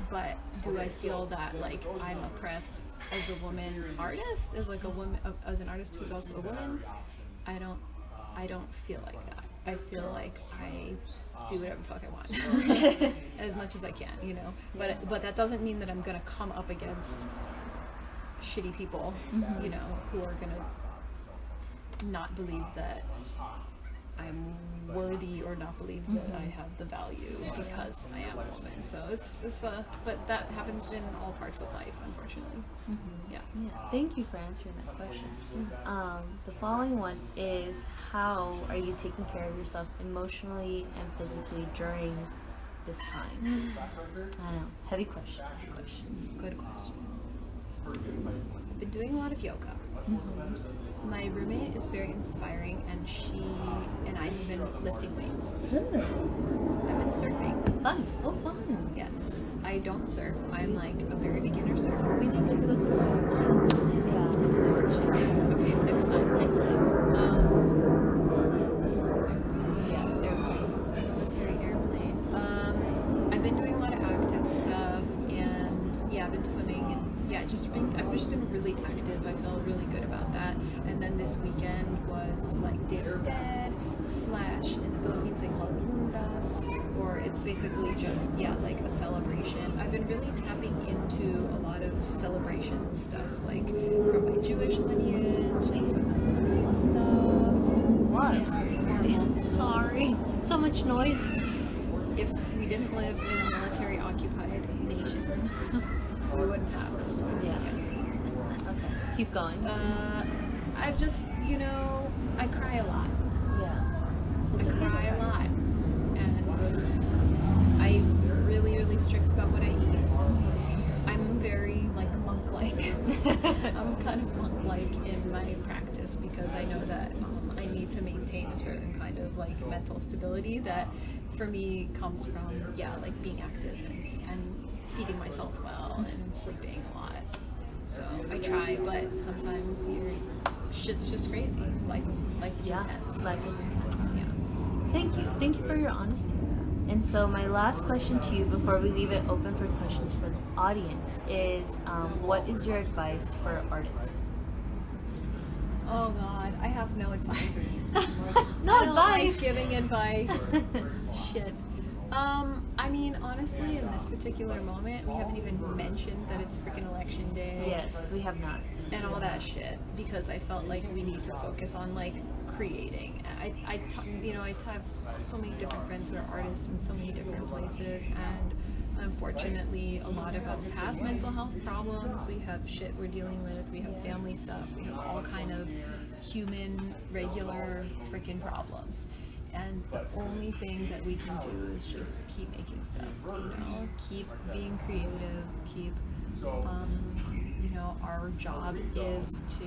[SPEAKER 2] But do I feel that like I'm oppressed as a woman artist, as like a woman, as an artist who's also a woman? I don't feel like that. I feel like I do whatever the fuck I want as much as I can, you know. But that doesn't mean that I'm gonna come up against shitty people, you know, who are gonna not believe that I'm worthy, or not believe that I have the value because I am a woman. So but that happens in all parts of life, unfortunately. Yeah.
[SPEAKER 1] Thank you for answering that question. The following one is, how are you taking care of yourself emotionally and physically during this time? I know, heavy question.
[SPEAKER 2] Good question. I've been doing a lot of yoga. My roommate is very inspiring, and she and I have been lifting weights. I've been surfing.
[SPEAKER 1] Fun. Oh, fun.
[SPEAKER 2] Yes. I don't surf. I'm like a very beginner surfer.
[SPEAKER 1] We need to do this one. Yeah.
[SPEAKER 2] Okay, next time. Airplane. I've been doing a lot of active stuff, and I've been swimming, and I've just been really active. I feel really good about that. And then this weekend was like Day of the Dead / in the Philippines they call it Mundas, or it's basically just like a celebration. I've been really tapping into a lot of celebration stuff, like from my Jewish lineage and from the Philippine stuff.
[SPEAKER 1] What? Sorry, so much noise.
[SPEAKER 2] If we didn't live in a military-occupied nation, we wouldn't have those.
[SPEAKER 1] Okay, keep going.
[SPEAKER 2] I've just, I cry a lot.
[SPEAKER 1] It's
[SPEAKER 2] I cry a lot, and I'm really, really strict about what I eat. I'm very monk-like. I'm kind of monk-like in my practice because I know that I need to maintain a certain kind of mental stability that, for me, comes from being active and feeding myself well and sleeping a lot. So I try, but sometimes shit's just crazy. Life is intense.
[SPEAKER 1] Life is intense.
[SPEAKER 2] Yeah.
[SPEAKER 1] Thank you for your honesty. And so my last question to you before we leave it open for questions for the audience is, what is your advice for artists?
[SPEAKER 2] Oh God, I have no advice.
[SPEAKER 1] No
[SPEAKER 2] I don't
[SPEAKER 1] advice.
[SPEAKER 2] like giving advice. Shit. I mean, honestly, in this particular moment, we haven't even mentioned that it's freaking election day.
[SPEAKER 1] Yes, we have not.
[SPEAKER 2] And all that shit, because I felt like we need to focus on creating. I have so many different friends who are artists in so many different places, and unfortunately, a lot of us have mental health problems. We have shit we're dealing with. We have family stuff. We have all kind of human, regular freaking problems. And the only thing that we can do is just keep making stuff, keep being creative, keep, our job is to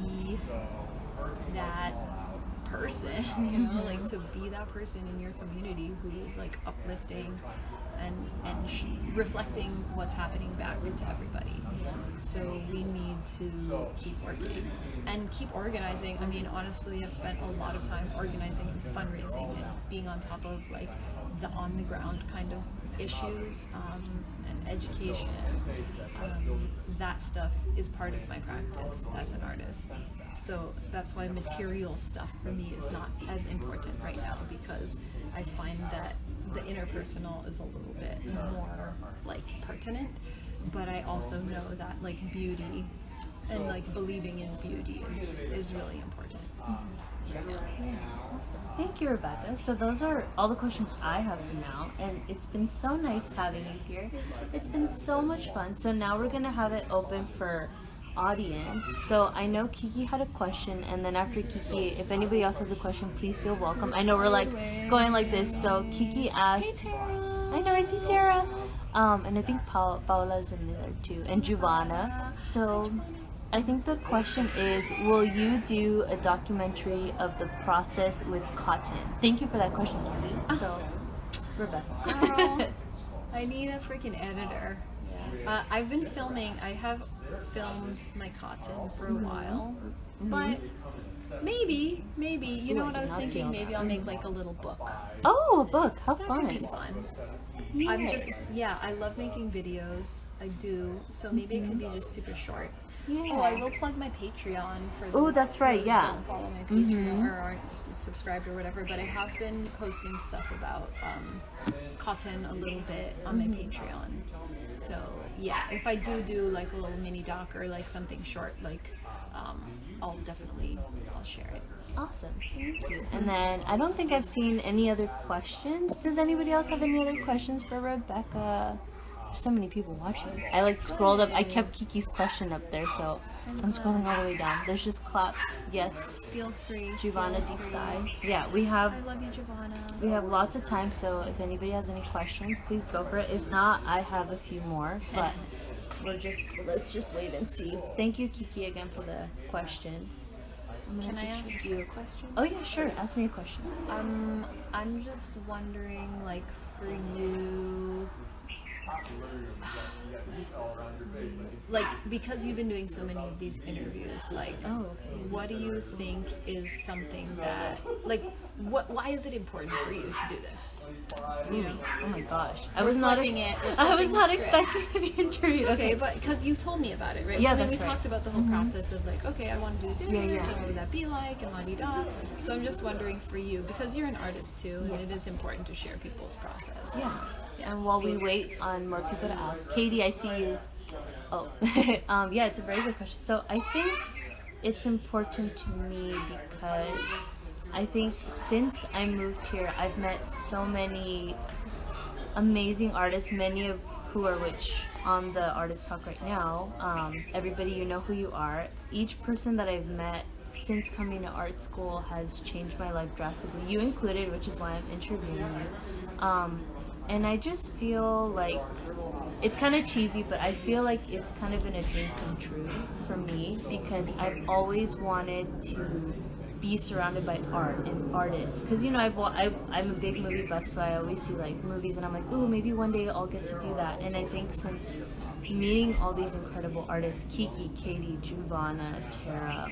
[SPEAKER 2] be that person, you know, like to be that person in your community who is like uplifting and reflecting what's happening back to everybody. So we need to keep working and keep organizing. I mean, honestly, I've spent a lot of time organizing and fundraising and being on top of like the on the ground kind of issues and education. That stuff is part of my practice as an artist. So that's why material stuff for me is not as important right now, because I find that the interpersonal is a little bit more like pertinent, but I also know that like beauty and like believing in beauty is really important.
[SPEAKER 1] Yeah, awesome. Thank you, Rebecca. So those are all the questions I have for now, and it's been so nice having you here. It's been so much fun. So now we're gonna have it open for audience. So I know Kiki had a question, and then after Kiki, if anybody else has a question, please feel welcome. I know we're like going like this. So Kiki asked,
[SPEAKER 2] Hey, Tara.
[SPEAKER 1] I know, I see Tara. And I think Paola's in there too, and Giovanna. So I think the question is, will you do a documentary of the process with cotton? Thank you for that question, Kiki. So, Rebecca.
[SPEAKER 2] I need a freaking editor. I've been filming. I have filmed my cotton for a while, but maybe, you know what I was thinking? Maybe I'll make like a little book.
[SPEAKER 1] Oh, a book. How
[SPEAKER 2] That
[SPEAKER 1] fun.
[SPEAKER 2] could be fun.
[SPEAKER 1] Yay.
[SPEAKER 2] I'm just, I love making videos. I do. So maybe it could be just super short.
[SPEAKER 1] Yeah.
[SPEAKER 2] Oh, I will plug my Patreon for
[SPEAKER 1] Oh,
[SPEAKER 2] those
[SPEAKER 1] that's right,
[SPEAKER 2] who
[SPEAKER 1] yeah.
[SPEAKER 2] don't follow my Patreon or aren't subscribed or whatever, but I have been posting stuff about cotton a little bit on my Patreon. So yeah, if I do like a little mini doc or like something short, like I'll share it.
[SPEAKER 1] Awesome. Thank you. And then I don't think I've seen any other questions. Does anybody else have any other questions for Rebecca? There's so many people watching. I like scrolled up. I kept Kiki's question up there, so I'm scrolling all the way down. There's just claps. Yes.
[SPEAKER 2] Feel free.
[SPEAKER 1] Giovanna,
[SPEAKER 2] feel
[SPEAKER 1] deep
[SPEAKER 2] free.
[SPEAKER 1] sigh. Yeah, we have
[SPEAKER 2] I love you, Giovanna.
[SPEAKER 1] we have lots of time, so if anybody has any questions, please go for it. If not, I have a few more, but let's just wait and see. Thank you, Kiki, again for the question.
[SPEAKER 2] Can I ask you a question?
[SPEAKER 1] Oh yeah, sure. Ask me a question.
[SPEAKER 2] I'm just wondering, like, for you, like, because you've been doing so many of these interviews, like,
[SPEAKER 1] Oh, okay.
[SPEAKER 2] what do you think is something that, like, why is it important for you to do this? You know?
[SPEAKER 1] Oh my gosh. I
[SPEAKER 2] We're
[SPEAKER 1] was not
[SPEAKER 2] flipping it. We're
[SPEAKER 1] I was
[SPEAKER 2] flipping
[SPEAKER 1] not
[SPEAKER 2] the script.
[SPEAKER 1] expecting to be interviewed.
[SPEAKER 2] Okay, but because you told me about it, right?
[SPEAKER 1] Yeah,
[SPEAKER 2] I mean,
[SPEAKER 1] that's
[SPEAKER 2] we
[SPEAKER 1] right.
[SPEAKER 2] talked about the whole process of like, okay, I want to do these interviews,
[SPEAKER 1] yeah.
[SPEAKER 2] and what would that be like, and la-di-da. So I'm just wondering for you, because you're an artist too, and it
[SPEAKER 1] Yes.
[SPEAKER 2] is important to share people's process.
[SPEAKER 1] Yeah. And while we wait on more people to ask, Katie, I see you. Oh, yeah, it's a very good question. So I think it's important to me because I think since I moved here, I've met so many amazing artists, many of who are on the Artist Talk right now. Everybody, you know who you are. Each person that I've met since coming to art school has changed my life drastically. You included, which is why I'm interviewing you. And I just feel like it's kind of cheesy, but I feel like it's kind of been a dream come true for me because I've always wanted to be surrounded by art and artists. Because, you know, I'm a big movie buff, so I always see like movies and I'm like, ooh, maybe one day I'll get to do that. And I think since meeting all these incredible artists, Kiki, Katie, Giovanna, Tara,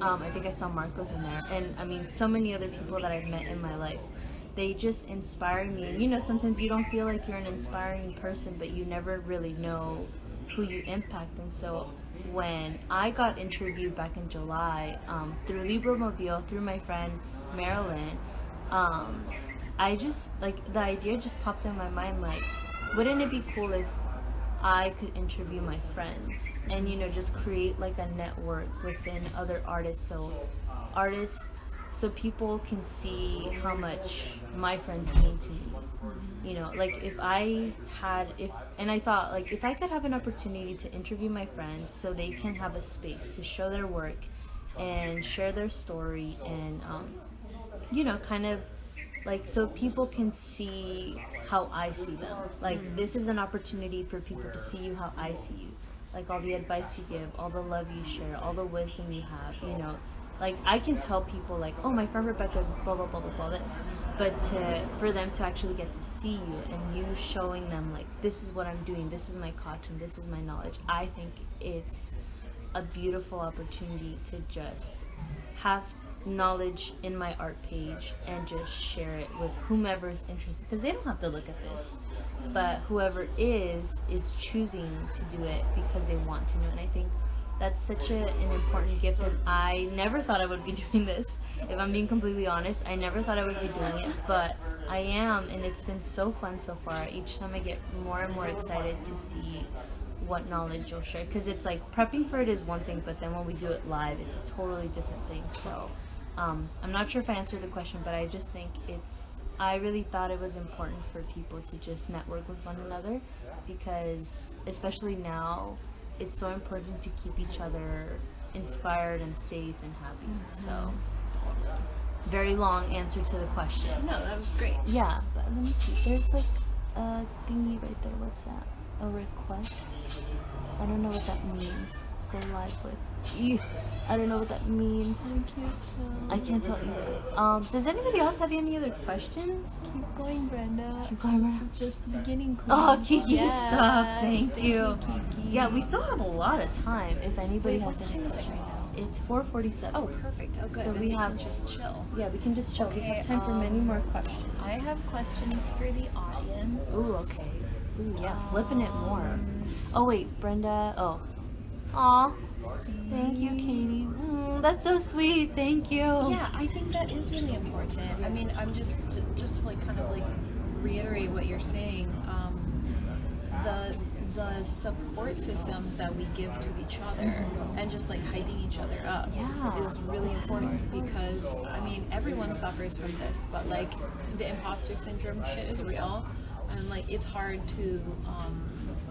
[SPEAKER 1] I think I saw Marcos in there, and I mean so many other people that I've met in my life, they just inspire me. And you know, sometimes you don't feel like you're an inspiring person, but you never really know who you impact. And so when I got interviewed back in July through Libromobile, through my friend Marilyn, I just like the idea just popped in my mind, like, wouldn't it be cool if I could interview my friends and, you know, just create like a network within other artists, so people can see how much my friends mean to me. You know, like if I thought like if I could have an opportunity to interview my friends so they can have a space to show their work and share their story and you know, kind of like so people can see how I see them. Like this is an opportunity for people to see you how I see you. like all the advice you give, all the love you share, all the wisdom you have, you know. Like, I can tell people, like, oh, my friend Rebecca's blah, blah, blah, blah, blah, this. But for them to actually get to see you and you showing them, like, this is what I'm doing, this is my costume, this is my knowledge, I think it's a beautiful opportunity to just have knowledge in my art page and just share it with whomever's interested. Because they don't have to look at this. But whoever is choosing to do it because they want to know. And I think that's such an important gift, and I never thought I would be doing this. If I'm being completely honest, I never thought I would be doing it, but I am, and it's been so fun so far. Each time I get more and more excited to see what knowledge you'll share, because it's like prepping for it is one thing, but then when we do it live, it's a totally different thing. So I'm not sure if I answered the question, but I just think I really thought it was important for people to just network with one another, because especially now, it's so important to keep each other inspired and safe and happy. So, very long answer to the question.
[SPEAKER 2] No, that was great.
[SPEAKER 1] Yeah, but let me see. There's like a thingy right there. What's that? A request? I don't know what that means. Go live with. Ew. I don't know what that means. I can't tell either. Does anybody else have any other questions?
[SPEAKER 2] Keep going, Brenda.
[SPEAKER 1] Keep going, Brenda.
[SPEAKER 2] This is just the beginning.
[SPEAKER 1] Oh, Kiki,
[SPEAKER 2] yes.
[SPEAKER 1] stop. Thank you.
[SPEAKER 2] Kiki.
[SPEAKER 1] Yeah, we still have a lot of time if anybody
[SPEAKER 2] Wait,
[SPEAKER 1] has
[SPEAKER 2] what
[SPEAKER 1] any
[SPEAKER 2] time is it
[SPEAKER 1] questions.
[SPEAKER 2] right now?
[SPEAKER 1] It's 4:47.
[SPEAKER 2] Oh, perfect. Oh, good.
[SPEAKER 1] So
[SPEAKER 2] Then
[SPEAKER 1] we
[SPEAKER 2] can
[SPEAKER 1] have
[SPEAKER 2] just chill.
[SPEAKER 1] Yeah, we can just chill. We
[SPEAKER 2] Okay,
[SPEAKER 1] have time for many more questions.
[SPEAKER 2] I have questions for the audience.
[SPEAKER 1] Ooh, okay. Ooh, yeah, flipping it more. Oh, wait, Brenda. Oh. Aw. Thank you, Katie. That's so sweet. Thank you.
[SPEAKER 2] Yeah, I think that is really important. I mean, I'm just to like kind of like reiterate what you're saying. The support systems that we give to each other and just like hyping each other up is really important, because I mean, everyone suffers from this, but like the imposter syndrome shit is real, and like it's hard to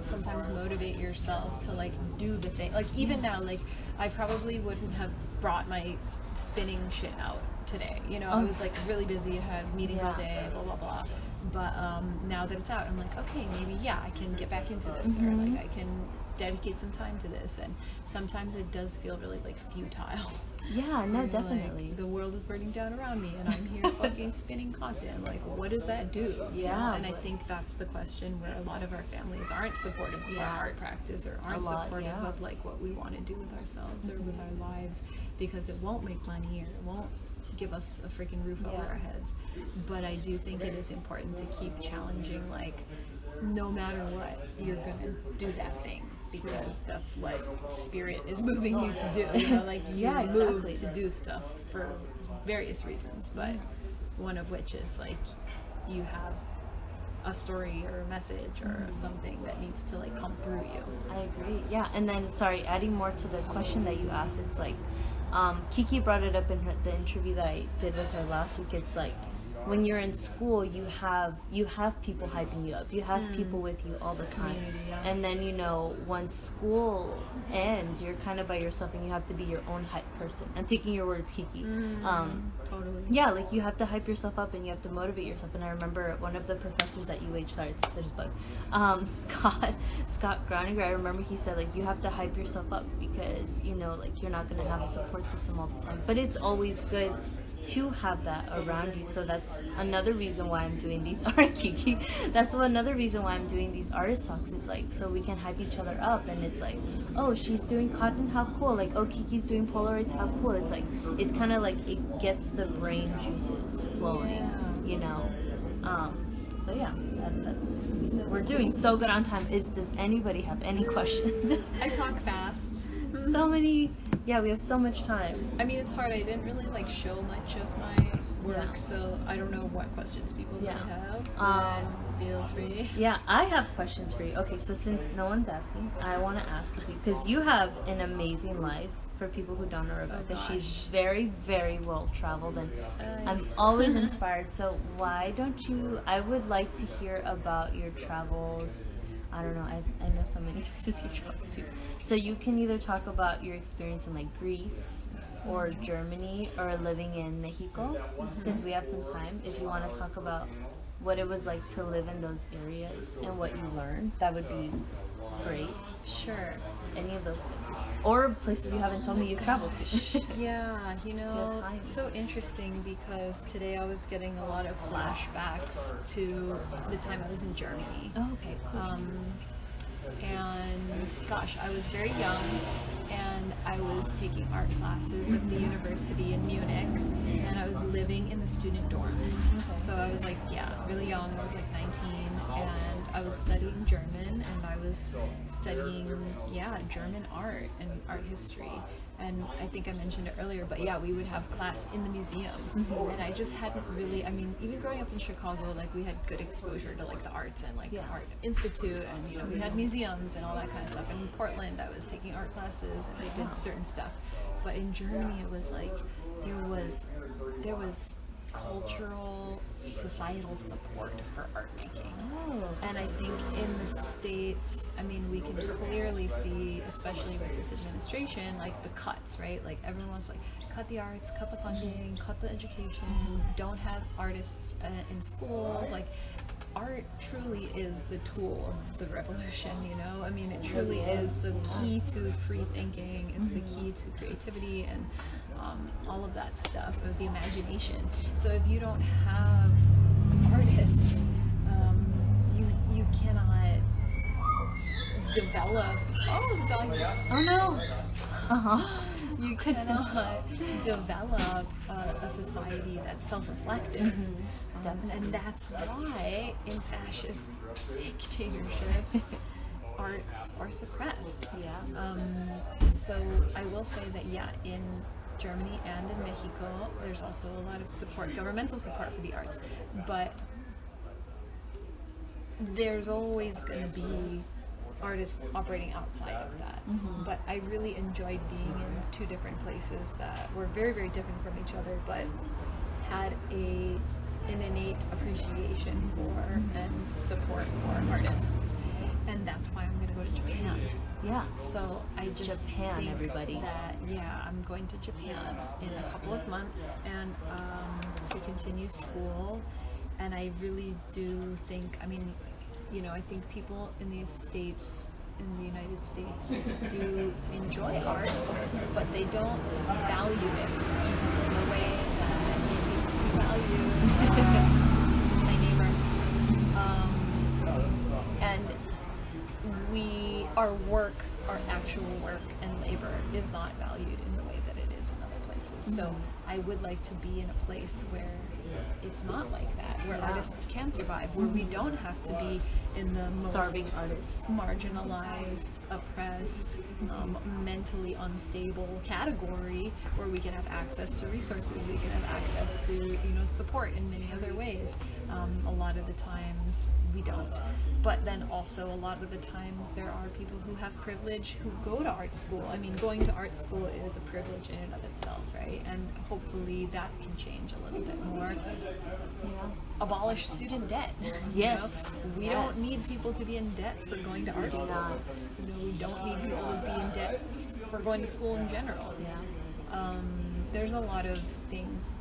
[SPEAKER 2] sometimes motivate yourself to like do the thing. Like even now, like I probably wouldn't have brought my spinning shit out today. You know, I was like really busy, had meetings all day, blah blah blah. But now that it's out, I'm like, okay, maybe I can get back into this, or like I can dedicate some time to this. And sometimes it does feel really like futile.
[SPEAKER 1] Yeah, no, definitely.
[SPEAKER 2] Like, the world is burning down around me, and I'm here fucking spinning content. Like, what does that do?
[SPEAKER 1] Yeah.
[SPEAKER 2] And I think that's the question where a lot of our families aren't supportive of our art practice, or aren't supportive of like what we want to do with ourselves or with our lives, because it won't make money, or it won't give us a freaking roof over our heads. But I do think it is important to keep challenging, like, no matter what, you're gonna do that thing, because that's what spirit is moving you to do. You know, like you move to do stuff for various reasons, but one of which is like you have a story or a message or something that needs to like come through you.
[SPEAKER 1] I agree. Yeah, and then adding more to the question that you asked, it's like Kiki brought it up in the interview that I did with her last week. It's like, when you're in school, you have people hyping you up. You have people with you all the time. And then, you know, once school ends, you're kind of by yourself, and you have to be your own hype person. I'm taking your words, Kiki.
[SPEAKER 2] Totally.
[SPEAKER 1] Yeah, like you have to hype yourself up and you have to motivate yourself. And I remember one of the professors at UH, there's a bug, Scott Groninger, I remember he said, like, you have to hype yourself up, because, you know, like, you're not going to have a support system all the time. But it's always good to have that around you. So that's another reason why I'm doing these Kiki. That's another reason why I'm doing these artist talks, is like so we can hype each other up. And it's like, oh, she's doing cotton, how cool. Like, oh, Kiki's doing Polaroids, how cool. It's like, it's kind of like it gets the brain juices flowing, you know. So yeah, that's we're doing so good on time. Does anybody have any questions?
[SPEAKER 2] I talk fast.
[SPEAKER 1] So many. Yeah, we have so much time.
[SPEAKER 2] I mean, it's hard. I didn't really like show much of my work, so I don't know what questions people might have. Feel free.
[SPEAKER 1] Yeah, I have questions for you. Okay, so since no one's asking, I want to ask you, because you have an amazing life. For people who don't know Rebecca, she's very, very well traveled, and I'm always inspired. So why don't you? I would like to hear about your travels. I don't know. I know so many places you traveled to. So you can either talk about your experience in like Greece or Germany or living in Mexico, since we have some time. If you want to talk about what it was like to live in those areas and what you learned, that would be great.
[SPEAKER 2] Sure.
[SPEAKER 1] any of those places, or places you haven't told me you've traveled to?
[SPEAKER 2] Yeah, you know,
[SPEAKER 1] time.
[SPEAKER 2] it's so interesting because today I was getting a lot of flashbacks to the time I was in Germany.
[SPEAKER 1] Oh, okay, cool.
[SPEAKER 2] And gosh, I was very young and I was taking art classes at the university in Munich, and I was living in the student dorms.
[SPEAKER 1] Okay.
[SPEAKER 2] So I was like, yeah, really young. I was like 19, and I was studying German, and I was studying, German art and art history. And I think I mentioned it earlier, but yeah, we would have class in the museums. And I just hadn't really, I mean, even growing up in Chicago, like we had good exposure to like the arts and like the art institute, and you know, we had museums and all that kind of stuff. And in Portland, I was taking art classes and I did certain stuff. But in Germany, it was like there was cultural, societal support for art making. And I think in the States, I mean, we can clearly see, especially with this administration, like the cuts, right? Like everyone wants like, cut the arts, cut the funding, cut the education, don't have artists in schools. Like art truly is the tool of the revolution, you know? I mean, it truly is the key to free thinking. It's the key to creativity and all of that stuff, of the imagination. So if you don't have artists, you cannot develop. Oh, the dog is.
[SPEAKER 1] Oh no.
[SPEAKER 2] You cannot develop a society that's self-reflective. And that's why in fascist dictatorships, arts are suppressed. So I will say that, in Germany and in Mexico, there's also a lot of support, governmental support for the arts, but there's always going to be artists operating outside of that. But I really enjoyed being in two different places that were very, very different from each other, but had an innate appreciation for and support for artists. And that's why I'm going to go to Japan. So I just
[SPEAKER 1] Japan,
[SPEAKER 2] think
[SPEAKER 1] everybody.
[SPEAKER 2] that I'm going to Japan in a couple of months, and to continue school. And I really do think, I mean, you know, I think people in the States, in the United States, do enjoy art, but they don't value it in the way that it needs to be valued. My neighbor. And our work, our actual work and labor is not valued in the way that it is in other places. So I would like to be in a place where it's not like that, where artists can survive, where we don't have to be in the most
[SPEAKER 1] Starving artists.
[SPEAKER 2] marginalized, oppressed, mentally unstable category, where we can have access to resources, we can have access to, support in many other ways. A lot of the times we don't. But then also a lot of the times there are people who have privilege who go to art school. I mean, going to art school is a privilege in and of itself, right? And hopefully that can change a little bit more. Abolish student debt.
[SPEAKER 1] Yes.
[SPEAKER 2] We don't need people to be in debt for going to art school. We don't need people to be in debt for going to school in general. There's a lot of things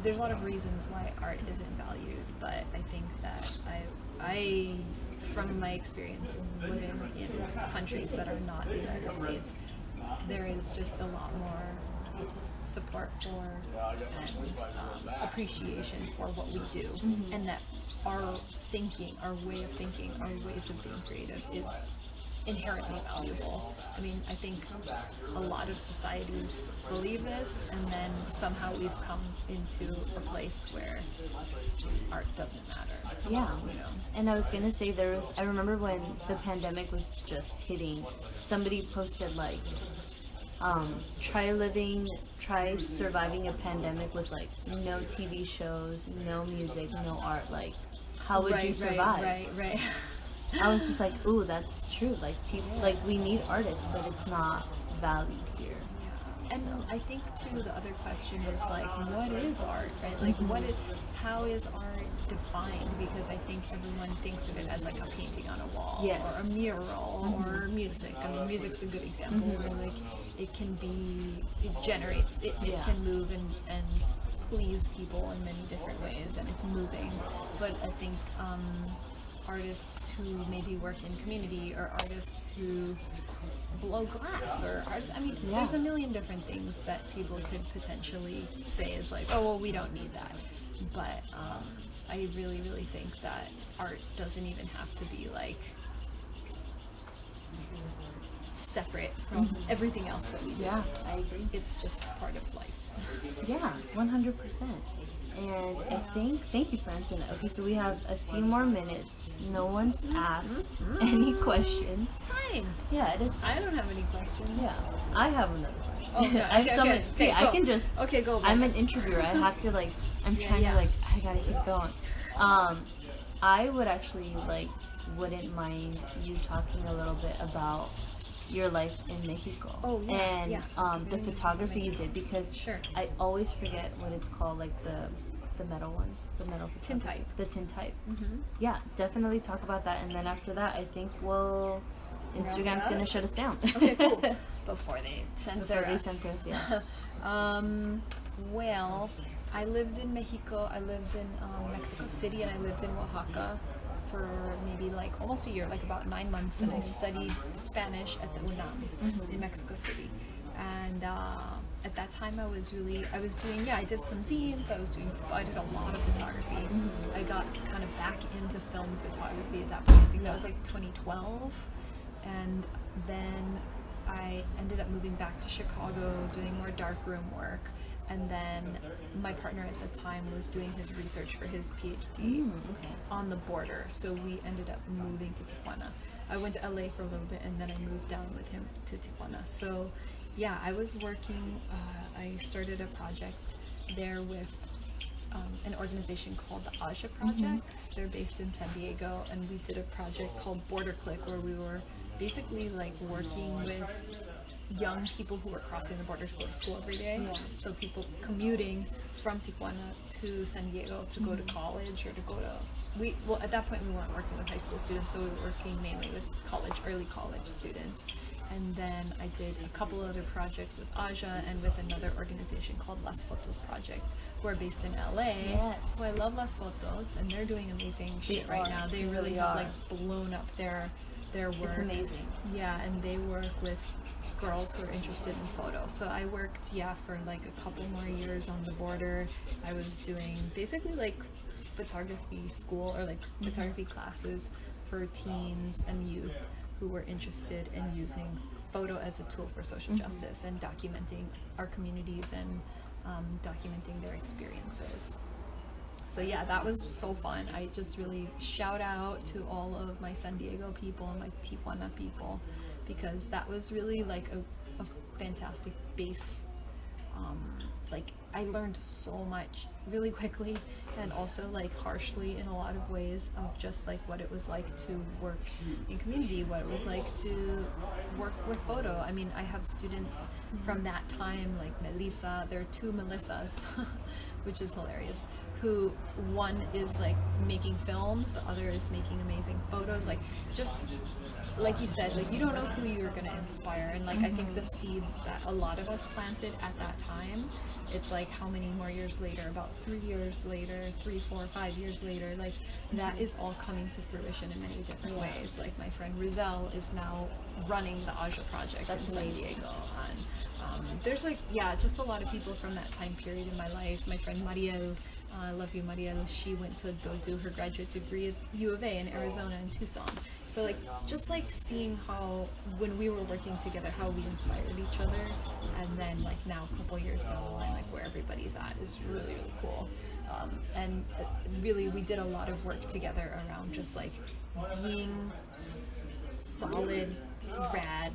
[SPEAKER 2] there's a lot of reasons why art isn't valued, but I think that I from my experience in living in countries that are not the United States, there is just a lot more support for and appreciation for what we do, and that our thinking, our way of thinking, our ways of being creative is inherently valuable. I mean, I think a lot of societies believe this, and then somehow we've come into a place where art doesn't matter.
[SPEAKER 1] And I was gonna say, I remember when the pandemic was just hitting, somebody posted like, try surviving a pandemic with like no TV shows, no music, no art. Like, how would you survive?
[SPEAKER 2] Right.
[SPEAKER 1] I was just like, ooh, that's true. Like, people, like, we need artists, but it's not valued here.
[SPEAKER 2] And I think too, the other question is like, what is art, right? Like, how is art defined? Because I think everyone thinks of it as like a painting on a wall, or a mural, or music. I mean, music's a good example. Where, like, it generates, it can move and please people in many different ways, and it's moving. But I think artists who maybe work in community, or artists who blow glass, or artists, I mean, there's a million different things that people could potentially say is like, oh, well, we don't need that. But I really, really think that art doesn't even have to be like separate from everything else that we do.
[SPEAKER 1] Yeah, I agree.
[SPEAKER 2] It's just part of life.
[SPEAKER 1] Yeah, 100%. And I think, thank you for answering that. Okay, so we have a few more minutes. No one's asked any questions.
[SPEAKER 2] It's fine.
[SPEAKER 1] Yeah, it is.
[SPEAKER 2] I don't have any questions.
[SPEAKER 1] Yeah, I have another question.
[SPEAKER 2] Oh, okay,
[SPEAKER 1] I have so many. See, I can just.
[SPEAKER 2] Okay, go.
[SPEAKER 1] I'm an interviewer. I have to like. I'm trying to like. I gotta keep going. I would actually like. Wouldn't mind you talking a little bit about your life in Mexico.
[SPEAKER 2] Oh, yeah,
[SPEAKER 1] and the photography you did, because I always forget what it's called, like the metal ones, the metal photography. The tintype. Yeah, definitely talk about that, and then after that, I think Instagram's gonna shut us down.
[SPEAKER 2] Okay, cool. Before they censor us.
[SPEAKER 1] Yeah.
[SPEAKER 2] Well, I lived in Mexico. I lived in Mexico City, and I lived in Oaxaca for maybe like almost a year, like about 9 months, and I studied Spanish at the UNAM in Mexico City. And at that time I was doing, I did some zines, I did a lot of photography. I got kind of back into film photography at that point. I think that was like 2012. And then I ended up moving back to Chicago, doing more darkroom work. And then my partner at the time was doing his research for his PhD on the border. So we ended up moving to Tijuana. I went to LA for a little bit, and then I moved down with him to Tijuana. So yeah, I was working, I started a project there with an organization called the Aja Project. They're based in San Diego, and we did a project called Border Click, where we were basically like working with young people who were crossing the border to go to school every day. So people commuting from Tijuana to San Diego to go to college, or to go to, well, at that point we weren't working with high school students, so we were working mainly with early college students. And then I did a couple other projects with Aja and with another organization called Las Fotos Project, who are based in LA. Who I love Las Fotos, and they're doing amazing shit right now. They really have like blown up their work.
[SPEAKER 1] It's amazing.
[SPEAKER 2] Yeah, and they work with girls who are interested in photo. So I worked, for like a couple more years on the border. I was doing basically like photography school, or like photography classes for teens and youth who were interested in using photo as a tool for social justice and documenting our communities and documenting their experiences. So yeah, that was so fun. I just really shout out to all of my San Diego people and my Tijuana people, because that was really like a fantastic base. Like I learned so much really quickly, and also like harshly in a lot of ways, of just like what it was like to work in community, what it was like to work with photo. I mean, I have students from that time, like Melissa, there are 2 Melissas, which is hilarious, who one is like making films, the other is making amazing photos. Like, just like you said, like you don't know who you're gonna inspire, and like I think the seeds that a lot of us planted at that time, it's like how many more years later, about 3 years later, 3, 4, 5 years later, like that is all coming to fruition in many different ways. Like my friend Rizal is now running the Aja Project in San Diego, and there's like just a lot of people from that time period in my life. My friend Mariel, I love you, Mariel. She went to go do her graduate degree at U of A in Arizona and Tucson. So like, just like seeing how, when we were working together, how we inspired each other, and then like now a couple years down the line, like where everybody's at is really, really cool. And really, we did a lot of work together around just like being solid, rad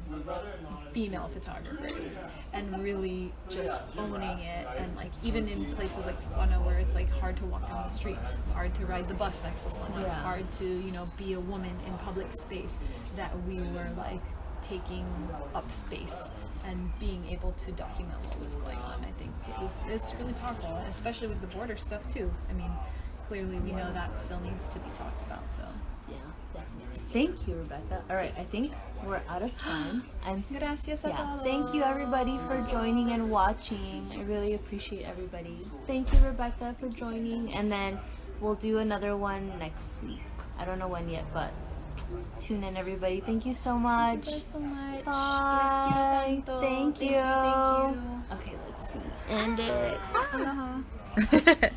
[SPEAKER 2] female photographers, and really just owning it. And like even in places like Tijuana, where it's like hard to walk down the street, hard to ride the bus next to someone, hard to be a woman in public space, that we were like taking up space and being able to document what was going on. I think it's really powerful, and especially with the border stuff too. I mean, clearly we know that still needs to be talked about. So
[SPEAKER 1] yeah, definitely. Thank you, Rebecca. All right, I think we're out of time.
[SPEAKER 2] Gracias a todos.
[SPEAKER 1] Thank you everybody for joining and watching. I really appreciate everybody. Thank you, Rebecca, for joining, and then we'll do another one next week. I don't know when yet, but tune in, everybody. Thank you so much.
[SPEAKER 2] Thank you guys so much.
[SPEAKER 1] Bye.
[SPEAKER 2] Les quiero tanto.
[SPEAKER 1] Thank you.
[SPEAKER 2] Thank you.
[SPEAKER 1] Okay, let's see. End it.
[SPEAKER 2] Aloha.